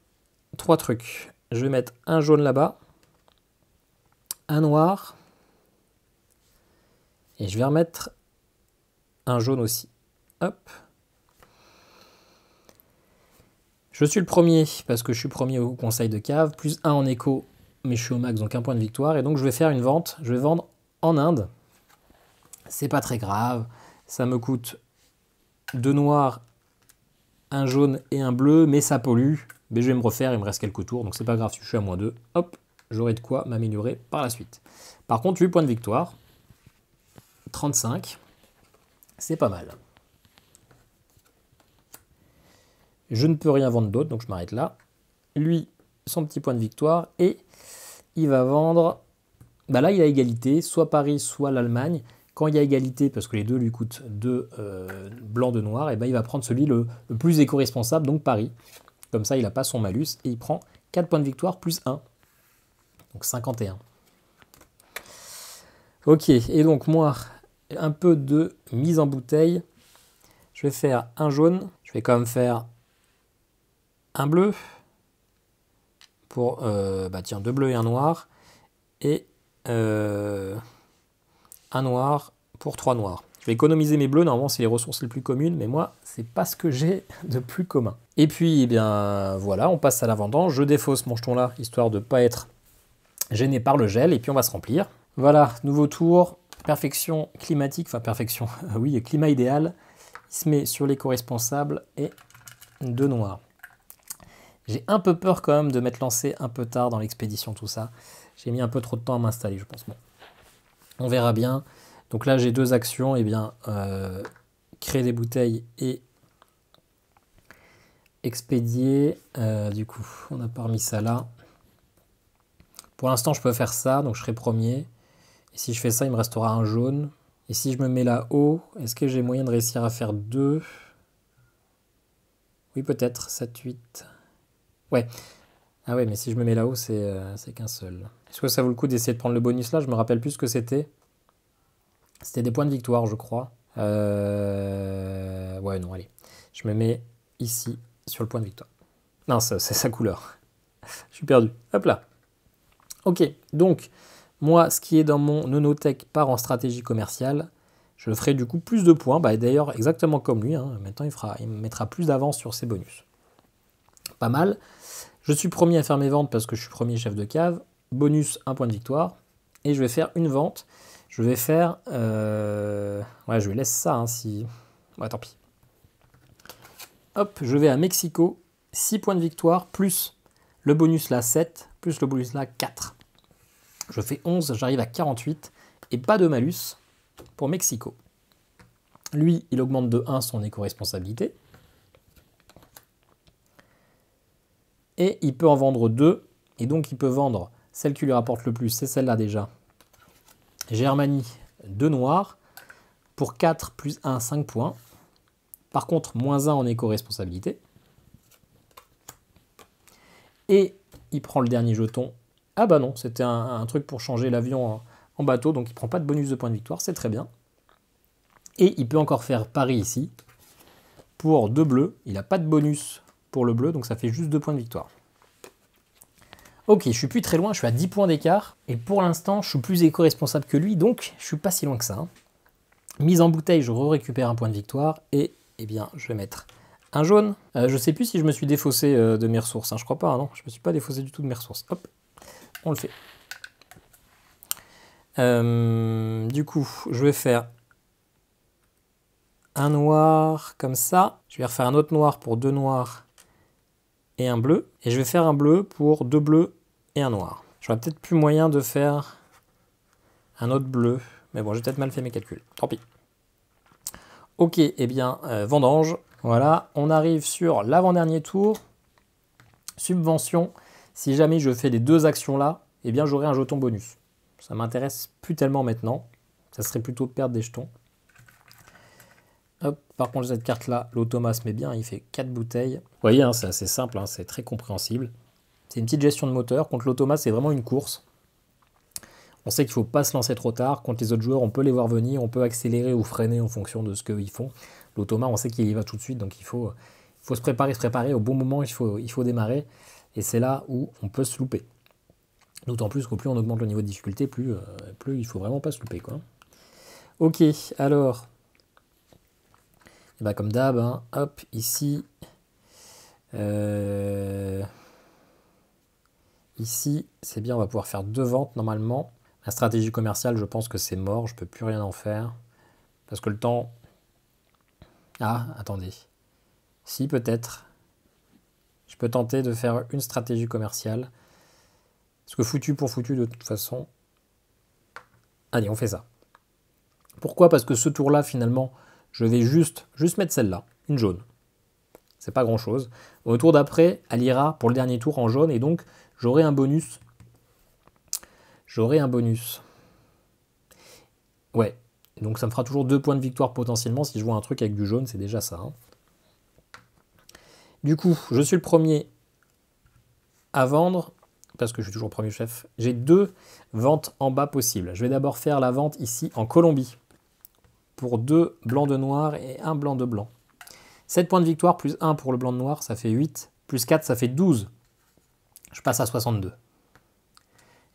3 trucs. Je vais mettre un jaune là-bas, un noir, et je vais remettre un jaune aussi. Hop. Je suis le premier parce que je suis premier au conseil de cave, plus 1 en écho, mais je suis au max, donc un point de victoire. Et donc je vais faire une vente, je vais vendre en Inde. C'est pas très grave, ça me coûte 2 noirs, un jaune et un bleu, mais ça pollue. Mais je vais me refaire, il me reste quelques tours, donc c'est pas grave si je suis à -2. Hop, j'aurai de quoi m'améliorer par la suite. Par contre, 8 points de victoire, 35, c'est pas mal. Je ne peux rien vendre d'autre, donc je m'arrête là. Lui, son petit point de victoire, et il va vendre... Bah là, il a égalité, soit Paris, soit l'Allemagne. Quand il y a égalité, parce que les deux lui coûtent 2 blancs, 2 noirs, et ben il va prendre celui le plus éco-responsable, donc Paris. Comme ça, il n'a pas son malus, et il prend 4 points de victoire plus 1. Donc 51. Ok, et donc moi, un peu de mise en bouteille. Je vais faire un jaune, je vais quand même faire un bleu, pour, bah tiens, 2 bleus et un noir, et un noir pour 3 noirs. Je vais économiser mes bleus, normalement c'est les ressources les plus communes, mais moi c'est pas ce que j'ai de plus commun. Et puis eh bien voilà, on passe à la vendange, je défausse mon jeton là, histoire de ne pas être gêné par le gel, et puis on va se remplir. Voilà, nouveau tour, perfection climatique, enfin perfection, oui, climat idéal, il se met sur l'éco-responsable et 2 noirs. J'ai un peu peur quand même de m'être lancé un peu tard dans l'expédition, tout ça. J'ai mis un peu trop de temps à m'installer, je pense. Bon, on verra bien. Donc là, j'ai 2 actions. Eh bien, créer des bouteilles et expédier. Du coup, on n'a pas remis ça là. Pour l'instant, je peux faire ça, donc je serai premier. Et si je fais ça, il me restera un jaune. Et si je me mets là-haut, est-ce que j'ai moyen de réussir à faire 2? Oui, peut-être. 7, 8... Ouais. Ah ouais, mais si je me mets là-haut, c'est qu'un seul. Est-ce que ça vaut le coup d'essayer de prendre le bonus là? Je me rappelle plus ce que c'était. C'était des points de victoire, je crois. Ouais, non, allez. Je me mets ici, sur le point de victoire. Non, c'est sa couleur. Je suis perdu. Hop là. Ok, donc, moi, ce qui est dans mon Nonotech part en stratégie commerciale. Je ferai du coup plus de points. Bah, d'ailleurs, exactement comme lui. Hein. Maintenant, il me mettra plus d'avance sur ses bonus. Pas mal. Je suis premier à faire mes ventes parce que je suis premier chef de cave. Bonus, 1 point de victoire. Et je vais faire une vente. Je vais faire... Ouais, je laisse ça, hein, si... Ouais, tant pis. Hop, je vais à Mexico. 6 points de victoire, plus le bonus là, 7, plus le bonus là, 4. Je fais 11, j'arrive à 48. Et pas de malus pour Mexico. Lui, il augmente de 1 son éco-responsabilité. Et il peut en vendre 2. Et donc, il peut vendre celle qui lui rapporte le plus, c'est celle-là déjà. Germanie, 2 noirs. Pour 4 plus 1, 5 points. Par contre, moins 1 en éco-responsabilité. Et il prend le dernier jeton. Ah bah non, c'était un truc pour changer l'avion en bateau. Donc, il ne prend pas de bonus de points de victoire. C'est très bien. Et il peut encore faire Paris ici. Pour 2 bleus. Il n'a pas de bonus pour le bleu, donc ça fait juste 2 points de victoire. Ok, je suis plus très loin, je suis à 10 points d'écart, et pour l'instant, je suis plus éco-responsable que lui, donc je suis pas si loin que ça. Hein. Mise en bouteille, je récupère un point de victoire, et eh bien, je vais mettre un jaune. Je sais plus si je me suis défaussé de mes ressources, hein, je crois pas, hein, non, je me suis pas défaussé du tout de mes ressources. Hop, on le fait. Du coup, je vais faire un noir comme ça, je vais refaire un autre noir pour 2 noirs, et un bleu. Et je vais faire un bleu pour 2 bleus et un noir. J'aurais peut-être plus moyen de faire un autre bleu. Mais bon, j'ai peut-être mal fait mes calculs. Tant pis. Ok, eh bien, vendange. Voilà, on arrive sur l'avant-dernier tour. Subvention. Si jamais je fais les 2 actions-là, eh bien, j'aurai un jeton bonus. Ça m'intéresse plus tellement maintenant. Ça serait plutôt perdre des jetons. Hop, par contre, cette carte-là, l'automa se met bien, il fait 4 bouteilles. Vous voyez, hein, c'est assez simple, hein, c'est très compréhensible. C'est une petite gestion de moteur. Contre l'automa, c'est vraiment une course. On sait qu'il ne faut pas se lancer trop tard. Contre les autres joueurs, on peut les voir venir, on peut accélérer ou freiner en fonction de ce qu'ils font. L'automa, on sait qu'il y va tout de suite, donc il faut se préparer. Au bon moment, il faut démarrer. Et c'est là où on peut se louper. D'autant plus qu'au plus on augmente le niveau de difficulté, plus il ne faut vraiment pas se louper, quoi. Ok, alors... Et bah comme d'hab, hein, hop, ici, Ici, c'est bien, on va pouvoir faire 2 ventes normalement. La stratégie commerciale, je pense que c'est mort, je peux plus rien en faire. Parce que le temps... Ah, attendez. Si, peut-être. Je peux tenter de faire une stratégie commerciale. Parce que foutu pour foutu, de toute façon. Allez, on fait ça. Pourquoi? Parce que ce tour-là, finalement, je vais juste mettre celle-là, une jaune. C'est pas grand-chose. Au tour d'après, elle ira pour le dernier tour en jaune, et donc j'aurai un bonus. J'aurai un bonus. Ouais, donc ça me fera toujours 2 points de victoire potentiellement. Si je vois un truc avec du jaune, c'est déjà ça. Hein. Du coup, je suis le premier à vendre, parce que je suis toujours premier chef. J'ai 2 ventes en bas possibles. Je vais d'abord faire la vente ici en Colombie, pour 2 blancs de noir et 1 blanc de blanc. 7 points de victoire plus 1 pour le blanc de noir, ça fait 8. Plus 4, ça fait 12. Je passe à 62.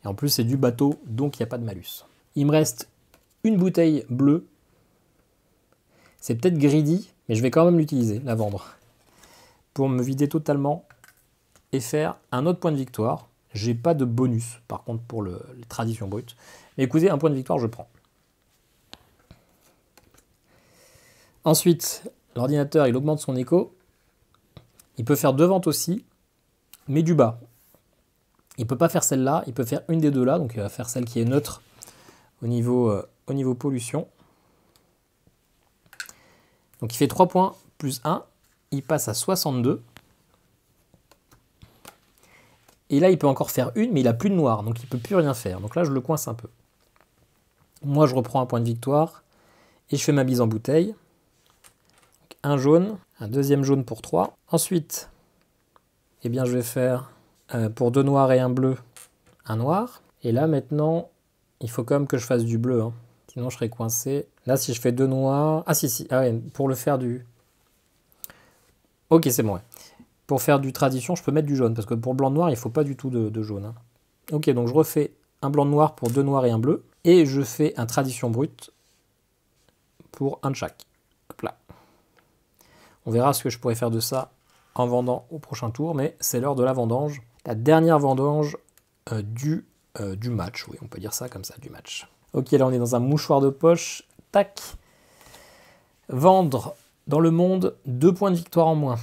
Et en plus, c'est du bateau, donc il n'y a pas de malus. Il me reste une bouteille bleue. C'est peut-être greedy, mais je vais quand même l'utiliser, la vendre. Pour me vider totalement et faire un autre point de victoire. J'ai pas de bonus, par contre, pour les traditions brutes. Mais écoutez, un point de victoire, je prends. Ensuite, l'ordinateur, il augmente son écho. Il peut faire 2 ventes aussi, mais du bas. Il ne peut pas faire celle-là, il peut faire une des deux là, donc il va faire celle qui est neutre au niveau pollution. Donc il fait 3 points plus 1, il passe à 62. Et là, il peut encore faire une, mais il n'a plus de noir, donc il ne peut plus rien faire. Donc là, je le coince un peu. Moi, je reprends un point de victoire, et je fais ma mise en bouteille. Donc, un jaune, un deuxième jaune pour 3. Ensuite, eh bien, je vais faire pour 2 noirs et un bleu, un noir. Et là, maintenant, il faut quand même que je fasse du bleu. Hein. Sinon, je serais coincé. Là, si je fais 2 noirs... Ah, si. Ah, ouais, pour le faire du... Ok, c'est bon, ouais. Pour faire du tradition, je peux mettre du jaune. Parce que pour blanc-noir, il ne faut pas du tout de jaune. Hein. Ok, donc je refais un blanc-noir pour 2 noirs et un bleu. Et je fais un tradition brute pour un de chaque. Hop là. On verra ce que je pourrais faire de ça en vendant au prochain tour. Mais c'est l'heure de la vendange. La dernière vendange du match. Oui, on peut dire ça comme ça, du match. Ok, là on est dans un mouchoir de poche. Tac. Vendre dans le monde 2 points de victoire en moins.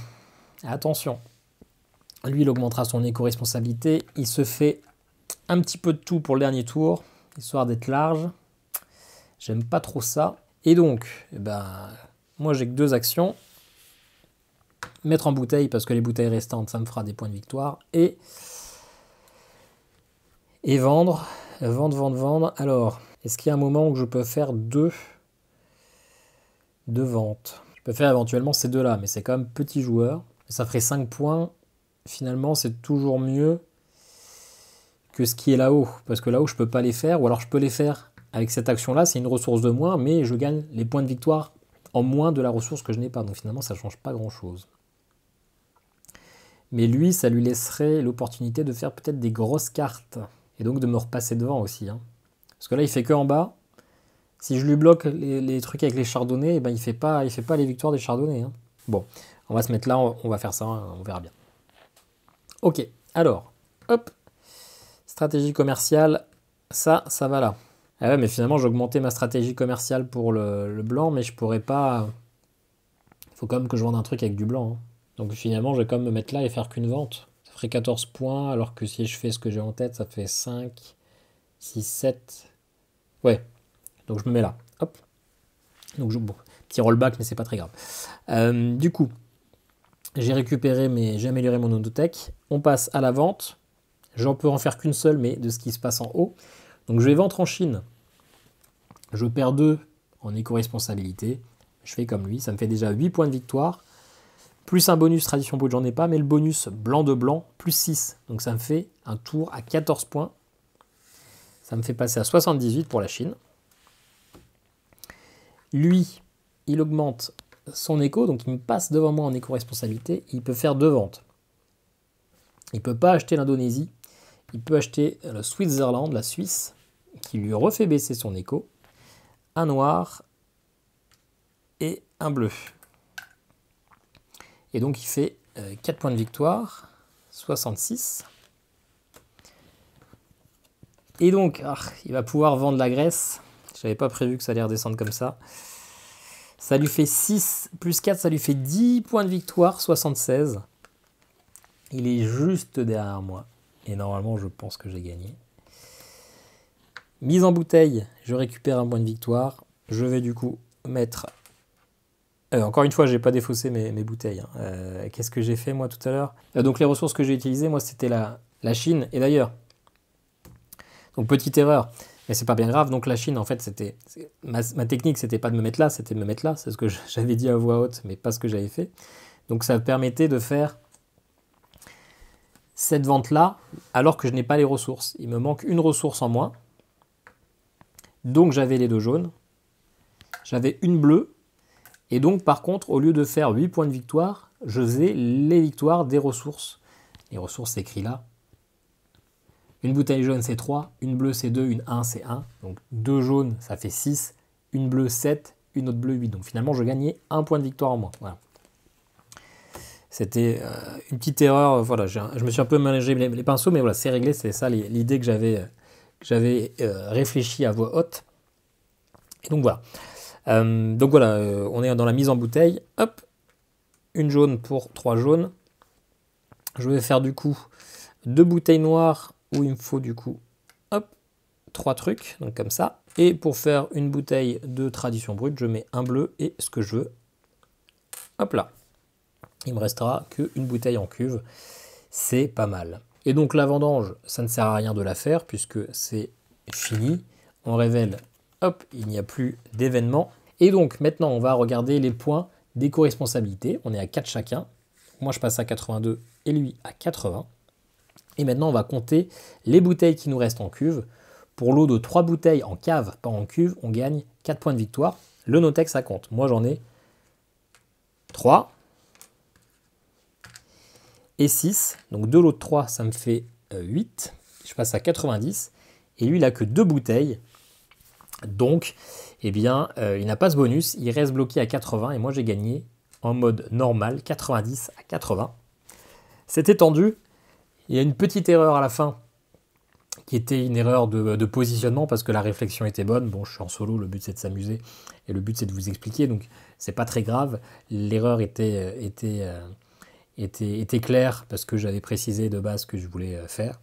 Attention. Lui, il augmentera son éco-responsabilité. Il se fait un petit peu de tout pour le dernier tour, histoire d'être large. J'aime pas trop ça. Et donc, eh ben, moi j'ai que 2 actions. Mettre en bouteille, parce que les bouteilles restantes, ça me fera des points de victoire. Et vendre. Vendre. Alors, est-ce qu'il y a un moment où je peux faire 2 ventes? Je peux faire éventuellement ces 2-là, mais c'est quand même petit joueur. Ça ferait 5 points. Finalement, c'est toujours mieux que ce qui est là-haut. Parce que là-haut, je peux pas les faire. Ou alors, je peux les faire avec cette action-là. C'est une ressource de moins, mais je gagne les points de victoire en moins de la ressource que je n'ai pas. Donc finalement, ça ne change pas grand-chose. Mais lui, ça lui laisserait l'opportunité de faire peut-être des grosses cartes. Et donc de me repasser devant aussi. Hein. Parce que là, il fait que en bas. Si je lui bloque les trucs avec les chardonnays, eh ben, il fait pas les victoires des chardonnays. Hein. Bon, on va se mettre là, on va faire ça, hein, on verra bien. Ok, alors, hop. Stratégie commerciale, ça va là. Ah ouais, mais finalement, j'ai augmenté ma stratégie commerciale pour le blanc, mais je pourrais pas... Il faut quand même que je vende un truc avec du blanc. Hein. Donc finalement, je vais quand même me mettre là et faire qu'une vente. Ça ferait 14 points, alors que si je fais ce que j'ai en tête, ça fait 5, 6, 7... Ouais, donc je me mets là. Hop. Donc bon, petit rollback, mais c'est pas très grave. Du coup, j'ai amélioré mon autotech. On passe à la vente. J'en peux en faire qu'une seule, mais de ce qui se passe en haut. Donc je vais vendre en Chine. Je perds 2 en éco-responsabilité. Je fais comme lui, ça me fait déjà 8 points de victoire. Plus un bonus tradition brute, j'en ai pas, mais le bonus blanc de blanc, plus 6. Donc ça me fait un tour à 14 points. Ça me fait passer à 78 pour la Chine. Lui, il augmente son éco, donc il me passe devant moi en éco-responsabilité. Il peut faire 2 ventes. Il ne peut pas acheter l'Indonésie. Il peut acheter le Switzerland, la Suisse, qui lui refait baisser son éco. Un noir et un bleu. Et donc il fait 4 points de victoire, 66. Et donc, il va pouvoir vendre la graisse. Je n'avais pas prévu que ça allait redescendre comme ça. Ça lui fait 6 plus 4, ça lui fait 10 points de victoire, 76. Il est juste derrière moi. Et normalement, je pense que j'ai gagné. Mise en bouteille, je récupère un point de victoire. Je vais du coup mettre... encore une fois, je n'ai pas défaussé mes bouteilles. Qu'est-ce que j'ai fait moi tout à l'heure? Donc les ressources que j'ai utilisées, moi, c'était la Chine. Et d'ailleurs, donc petite erreur, mais c'est pas bien grave. Donc la Chine, en fait, c'était ma technique, c'était pas de me mettre là, c'était de me mettre là. C'est ce que j'avais dit à voix haute, mais pas ce que j'avais fait. Donc ça permettait de faire cette vente-là, alors que je n'ai pas les ressources. Il me manque une ressource en moins. Donc j'avais les 2 jaunes. J'avais une bleue. Et donc, par contre, au lieu de faire 8 points de victoire, je faisais les victoires des ressources. Les ressources, c'est écrit là. Une bouteille jaune, c'est 3. Une bleue, c'est 2. Une 1, c'est 1. Donc 2 jaunes, ça fait 6. Une bleue, 7. Une autre bleue, 8. Donc finalement, je gagnais 1 point de victoire en moins. Voilà. C'était une petite erreur. Voilà, je me suis un peu mélangé les pinceaux, mais voilà, c'est réglé. C'est ça l'idée que j'avais réfléchi à voix haute. Et donc voilà. On est dans la mise en bouteille. Hop, une jaune pour 3 jaunes. Je vais faire du coup 2 bouteilles noires où il me faut du coup, hop, 3 trucs, donc comme ça. Et pour faire une bouteille de tradition brute, je mets un bleu et ce que je veux. Hop là. Il me restera qu'une bouteille en cuve. C'est pas mal. Et donc la vendange, ça ne sert à rien de la faire puisque c'est fini. On révèle, hop, il n'y a plus d'événement. Et donc maintenant, on va regarder les points d'éco-responsabilité. On est à 4 chacun. Moi, je passe à 82 et lui à 80. Et maintenant, on va compter les bouteilles qui nous restent en cuve. Pour l'eau de 3 bouteilles en cave, pas en cuve, on gagne 4 points de victoire. Le Notech, ça compte. Moi, j'en ai 3 et 6. Donc, de l'eau de 3, ça me fait 8. Je passe à 90. Et lui, il n'a que 2 bouteilles. Donc, eh bien, il n'a pas ce bonus. Il reste bloqué à 80. Et moi, j'ai gagné en mode normal, 90 à 80. C'était tendu. Il y a une petite erreur à la fin qui était une erreur de positionnement parce que la réflexion était bonne. Bon, je suis en solo, le but c'est de s'amuser et le but c'est de vous expliquer, donc c'est pas très grave. L'erreur était claire parce que j'avais précisé de base ce que je voulais faire.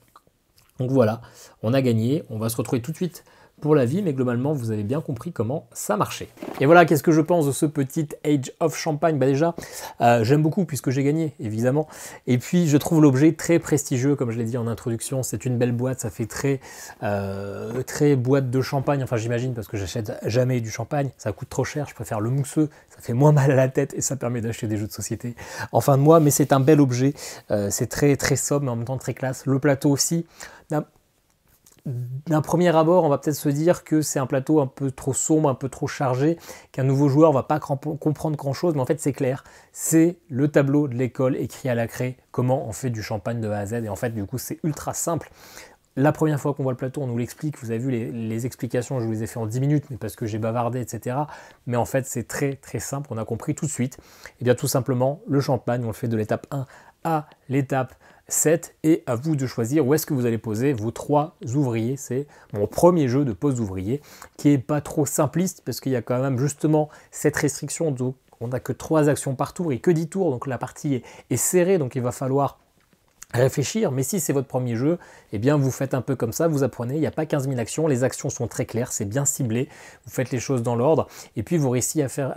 Donc voilà, on a gagné. On va se retrouver tout de suite pour la vie, mais globalement, vous avez bien compris comment ça marchait. Et voilà, qu'est-ce que je pense de ce petit Age of Champagne? Bah déjà, j'aime beaucoup puisque j'ai gagné, évidemment. Et puis, je trouve l'objet très prestigieux, comme je l'ai dit en introduction. C'est une belle boîte, ça fait très boîte de champagne. Enfin, j'imagine, parce que j'achète jamais du champagne. Ça coûte trop cher, je préfère le mousseux. Ça fait moins mal à la tête et ça permet d'acheter des jeux de société en fin de mois. Mais c'est un bel objet. C'est très sobre, mais en même temps très classe. Le plateau aussi. D'un premier abord, on va peut-être se dire que c'est un plateau un peu trop sombre, un peu trop chargé, qu'un nouveau joueur ne va pas comprendre grand-chose, mais en fait c'est clair. C'est le tableau de l'école écrit à la craie, comment on fait du champagne de A à Z, et en fait du coup c'est ultra simple. La première fois qu'on voit le plateau, on nous l'explique, vous avez vu les explications, je vous les ai fait en 10 minutes, mais parce que j'ai bavardé, etc. Mais en fait c'est très simple, on a compris tout de suite. Et bien tout simplement, le champagne, on le fait de l'étape 1 à l'étape 7 et à vous de choisir où est-ce que vous allez poser vos 3 ouvriers. C'est mon premier jeu de pose d'ouvrier qui est pas trop simpliste parce qu'il y a quand même justement cette restriction. Donc on n'a que 3 actions par tour et que 10 tours, donc la partie est serrée, donc il va falloir réfléchir. Mais si c'est votre premier jeu, eh bien vous faites un peu comme ça, vous apprenez, il n'y a pas 15 000 actions, les actions sont très claires, c'est bien ciblé, vous faites les choses dans l'ordre et puis vous réussissez à faire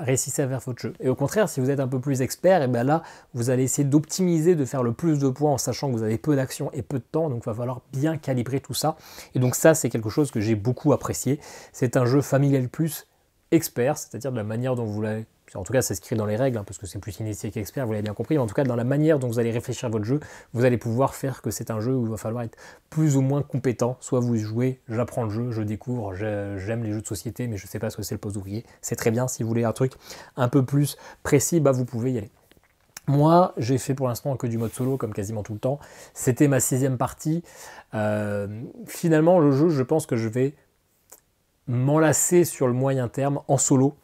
votre jeu. Et au contraire, si vous êtes un peu plus expert, et bien là, vous allez essayer d'optimiser, de faire le plus de points en sachant que vous avez peu d'actions et peu de temps, donc il va falloir bien calibrer tout ça. Et donc ça, c'est quelque chose que j'ai beaucoup apprécié. C'est un jeu familial plus expert, c'est-à-dire de la manière dont vous l'avez... En tout cas, c'est écrit dans les règles, hein, parce que c'est plus initié qu'expert, vous l'avez bien compris. Mais en tout cas, dans la manière dont vous allez réfléchir à votre jeu, vous allez pouvoir faire que c'est un jeu où il va falloir être plus ou moins compétent. Soit vous jouez, j'apprends le jeu, je découvre, j'aime les jeux de société, mais je ne sais pas ce que c'est le poste d'ouvrier. C'est très bien. Si vous voulez un truc un peu plus précis, bah, vous pouvez y aller. Moi, j'ai fait pour l'instant que du mode solo, comme quasiment tout le temps. C'était ma 6e partie. Finalement, le jeu, je pense que je vais m'enlacer sur le moyen terme en solo.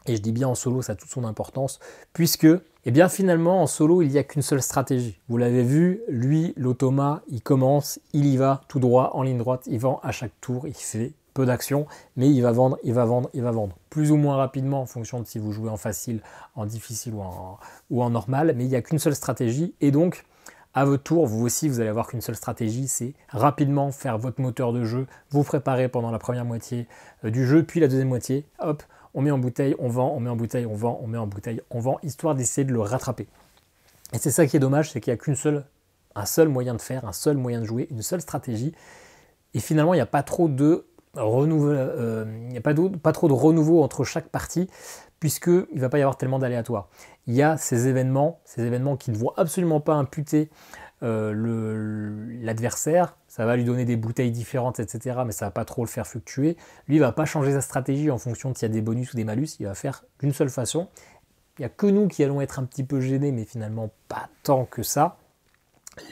Et je dis bien en solo, ça a toute son importance, puisque, eh bien finalement, en solo, il n'y a qu'une seule stratégie. Vous l'avez vu, lui, l'automa, il commence, il y va tout droit, en ligne droite, il vend à chaque tour, il fait peu d'action, mais il va vendre, il va vendre, il va vendre. Plus ou moins rapidement, en fonction de si vous jouez en facile, en difficile ou en normal, mais il n'y a qu'une seule stratégie, et donc, à votre tour, vous aussi, vous allez avoir qu'une seule stratégie, c'est rapidement faire votre moteur de jeu, vous préparer pendant la première moitié du jeu, puis la deuxième moitié, hop, on met en bouteille, on vend, on met en bouteille, on vend, on met en bouteille, on vend, histoire d'essayer de le rattraper. Et c'est ça qui est dommage, c'est qu'il n'y a un seul moyen de faire, un seul moyen de jouer, une seule stratégie. Et finalement, il n'y a pas trop de renouveau, pas trop de renouveau entre chaque partie, puisqu'il ne va pas y avoir tellement d'aléatoires. Il y a ces événements qui ne vont absolument pas imputer l'adversaire, ça va lui donner des bouteilles différentes, etc. Mais ça ne va pas trop le faire fluctuer. Lui, il ne va pas changer sa stratégie en fonction de s'il y a des bonus ou des malus, il va faire d'une seule façon. Il n'y a que nous qui allons être un petit peu gênés, mais finalement pas tant que ça.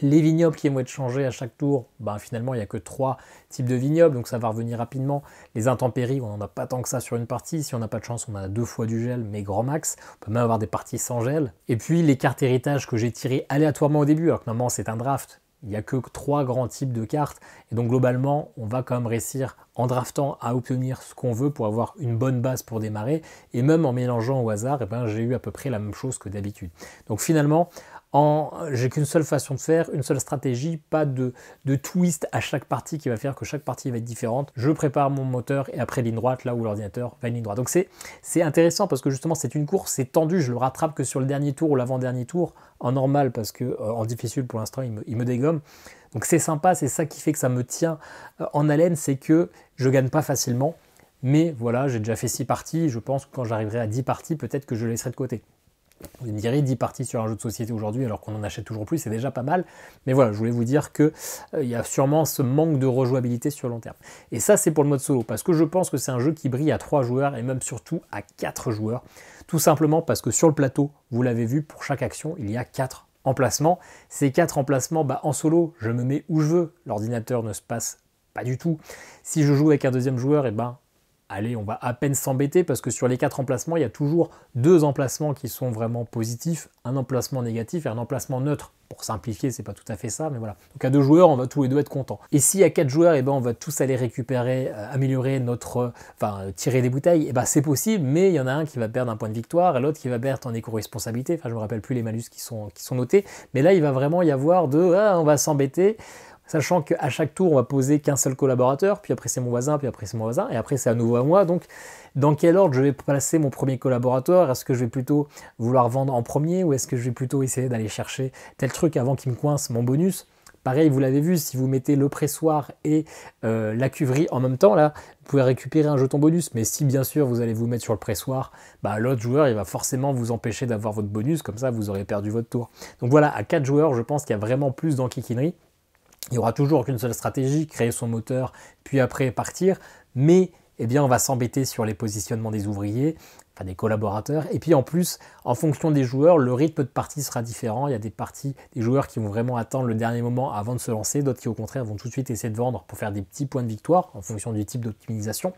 Les vignobles qui vont être changés à chaque tour, ben finalement il n'y a que 3 types de vignobles, donc ça va revenir rapidement. Les intempéries, on n'en a pas tant que ça sur une partie, si on n'a pas de chance on a 2 fois du gel, mais grand max. On peut même avoir des parties sans gel. Et puis les cartes héritage que j'ai tirées aléatoirement au début, alors que normalement c'est un draft, il n'y a que 3 grands types de cartes, et donc globalement on va quand même réussir en draftant à obtenir ce qu'on veut pour avoir une bonne base pour démarrer, et même en mélangeant au hasard, et ben, j'ai eu à peu près la même chose que d'habitude. Donc finalement, j'ai qu'une seule façon de faire, une seule stratégie, pas de twist à chaque partie qui va faire que chaque partie va être différente. Je prépare mon moteur et après ligne droite, là où l'ordinateur va ligne droite. Donc c'est intéressant parce que justement c'est une course, c'est tendu, je le rattrape que sur le dernier tour ou l'avant-dernier tour, en normal parce que en difficile pour l'instant il me dégomme. Donc c'est sympa, c'est ça qui fait que ça me tient en haleine, c'est que je gagne pas facilement. Mais voilà, j'ai déjà fait 6 parties, je pense que quand j'arriverai à 10 parties, peut-être que je laisserai de côté. Vous me direz 10 parties sur un jeu de société aujourd'hui alors qu'on en achète toujours plus, c'est déjà pas mal. Mais voilà, je voulais vous dire qu'il y a sûrement ce manque de rejouabilité sur le long terme. Et ça, c'est pour le mode solo, parce que je pense que c'est un jeu qui brille à 3 joueurs et même surtout à 4 joueurs. Tout simplement parce que sur le plateau, vous l'avez vu, pour chaque action, il y a 4 emplacements. Ces 4 emplacements, en solo, je me mets où je veux. L'ordinateur ne se passe pas du tout. Si je joue avec un deuxième joueur, allez, on va à peine s'embêter parce que sur les 4 emplacements, il y a toujours 2 emplacements qui sont vraiment positifs, un emplacement négatif et un emplacement neutre. Pour simplifier, c'est pas tout à fait ça, mais voilà. Donc à 2 joueurs, on va tous les deux être contents. Et si à 4 joueurs, on va tous aller récupérer, améliorer tirer des bouteilles, c'est possible, mais il y en a un qui va perdre un point de victoire et l'autre qui va perdre en éco-responsabilité. Enfin, je me rappelle plus les malus qui sont notés, mais là, il va vraiment y avoir on va s'embêter. Sachant qu'à chaque tour, on va poser qu'un seul collaborateur, puis après c'est mon voisin, puis après c'est mon voisin, et après c'est à nouveau à moi. Donc, dans quel ordre je vais placer mon premier collaborateur? Est-ce que je vais plutôt vouloir vendre en premier, ou est-ce que je vais plutôt essayer d'aller chercher tel truc avant qu'il me coince mon bonus? Pareil, vous l'avez vu, si vous mettez le pressoir et la cuverie en même temps, là, vous pouvez récupérer un jeton bonus. Mais si bien sûr vous allez vous mettre sur le pressoir, l'autre joueur il va forcément vous empêcher d'avoir votre bonus, comme ça vous aurez perdu votre tour. Donc voilà, à 4 joueurs, je pense qu'il y a vraiment plus d'enquiquinerie. Il n'y aura toujours qu'une seule stratégie, créer son moteur, puis après partir, mais on va s'embêter sur les positionnements des ouvriers, enfin des collaborateurs, et puis en plus, en fonction des joueurs, le rythme de partie sera différent. Il y a des joueurs qui vont vraiment attendre le dernier moment avant de se lancer, d'autres qui au contraire vont tout de suite essayer de vendre pour faire des petits points de victoire en fonction du type d'optimisation.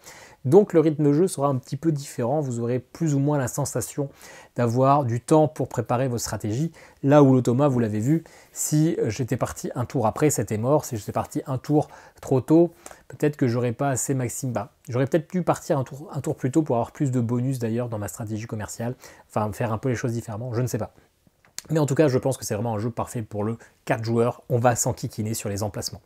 Donc le rythme de jeu sera un petit peu différent, vous aurez plus ou moins la sensation d'avoir du temps pour préparer vos stratégies. Là où l'automa, vous l'avez vu, si j'étais parti un tour après, c'était mort. Si j'étais parti un tour trop tôt, peut-être que j'aurais pas assez maximum. J'aurais peut-être pu partir un tour plus tôt pour avoir plus de bonus d'ailleurs dans ma stratégie commerciale. Enfin, faire un peu les choses différemment, je ne sais pas. Mais en tout cas, je pense que c'est vraiment un jeu parfait pour le 4 joueurs. On va s'enquiquiner sur les emplacements.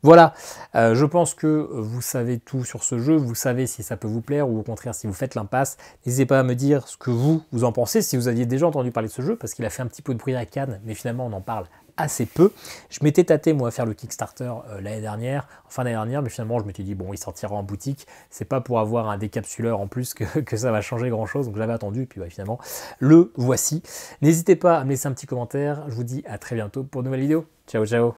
Voilà, je pense que vous savez tout sur ce jeu, vous savez si ça peut vous plaire ou au contraire si vous faites l'impasse. N'hésitez pas à me dire ce que vous en pensez, si vous aviez déjà entendu parler de ce jeu, parce qu'il a fait un petit peu de bruit à Cannes, mais finalement on en parle assez peu. Je m'étais tâté moi à faire le Kickstarter l'année dernière, en fin d'année dernière, mais finalement je m'étais dit bon, il sortira en boutique, c'est pas pour avoir un décapsuleur en plus que ça va changer grand chose, donc j'avais attendu, et puis finalement le voici. N'hésitez pas à me laisser un petit commentaire, je vous dis à très bientôt pour une nouvelle vidéo. Ciao ciao.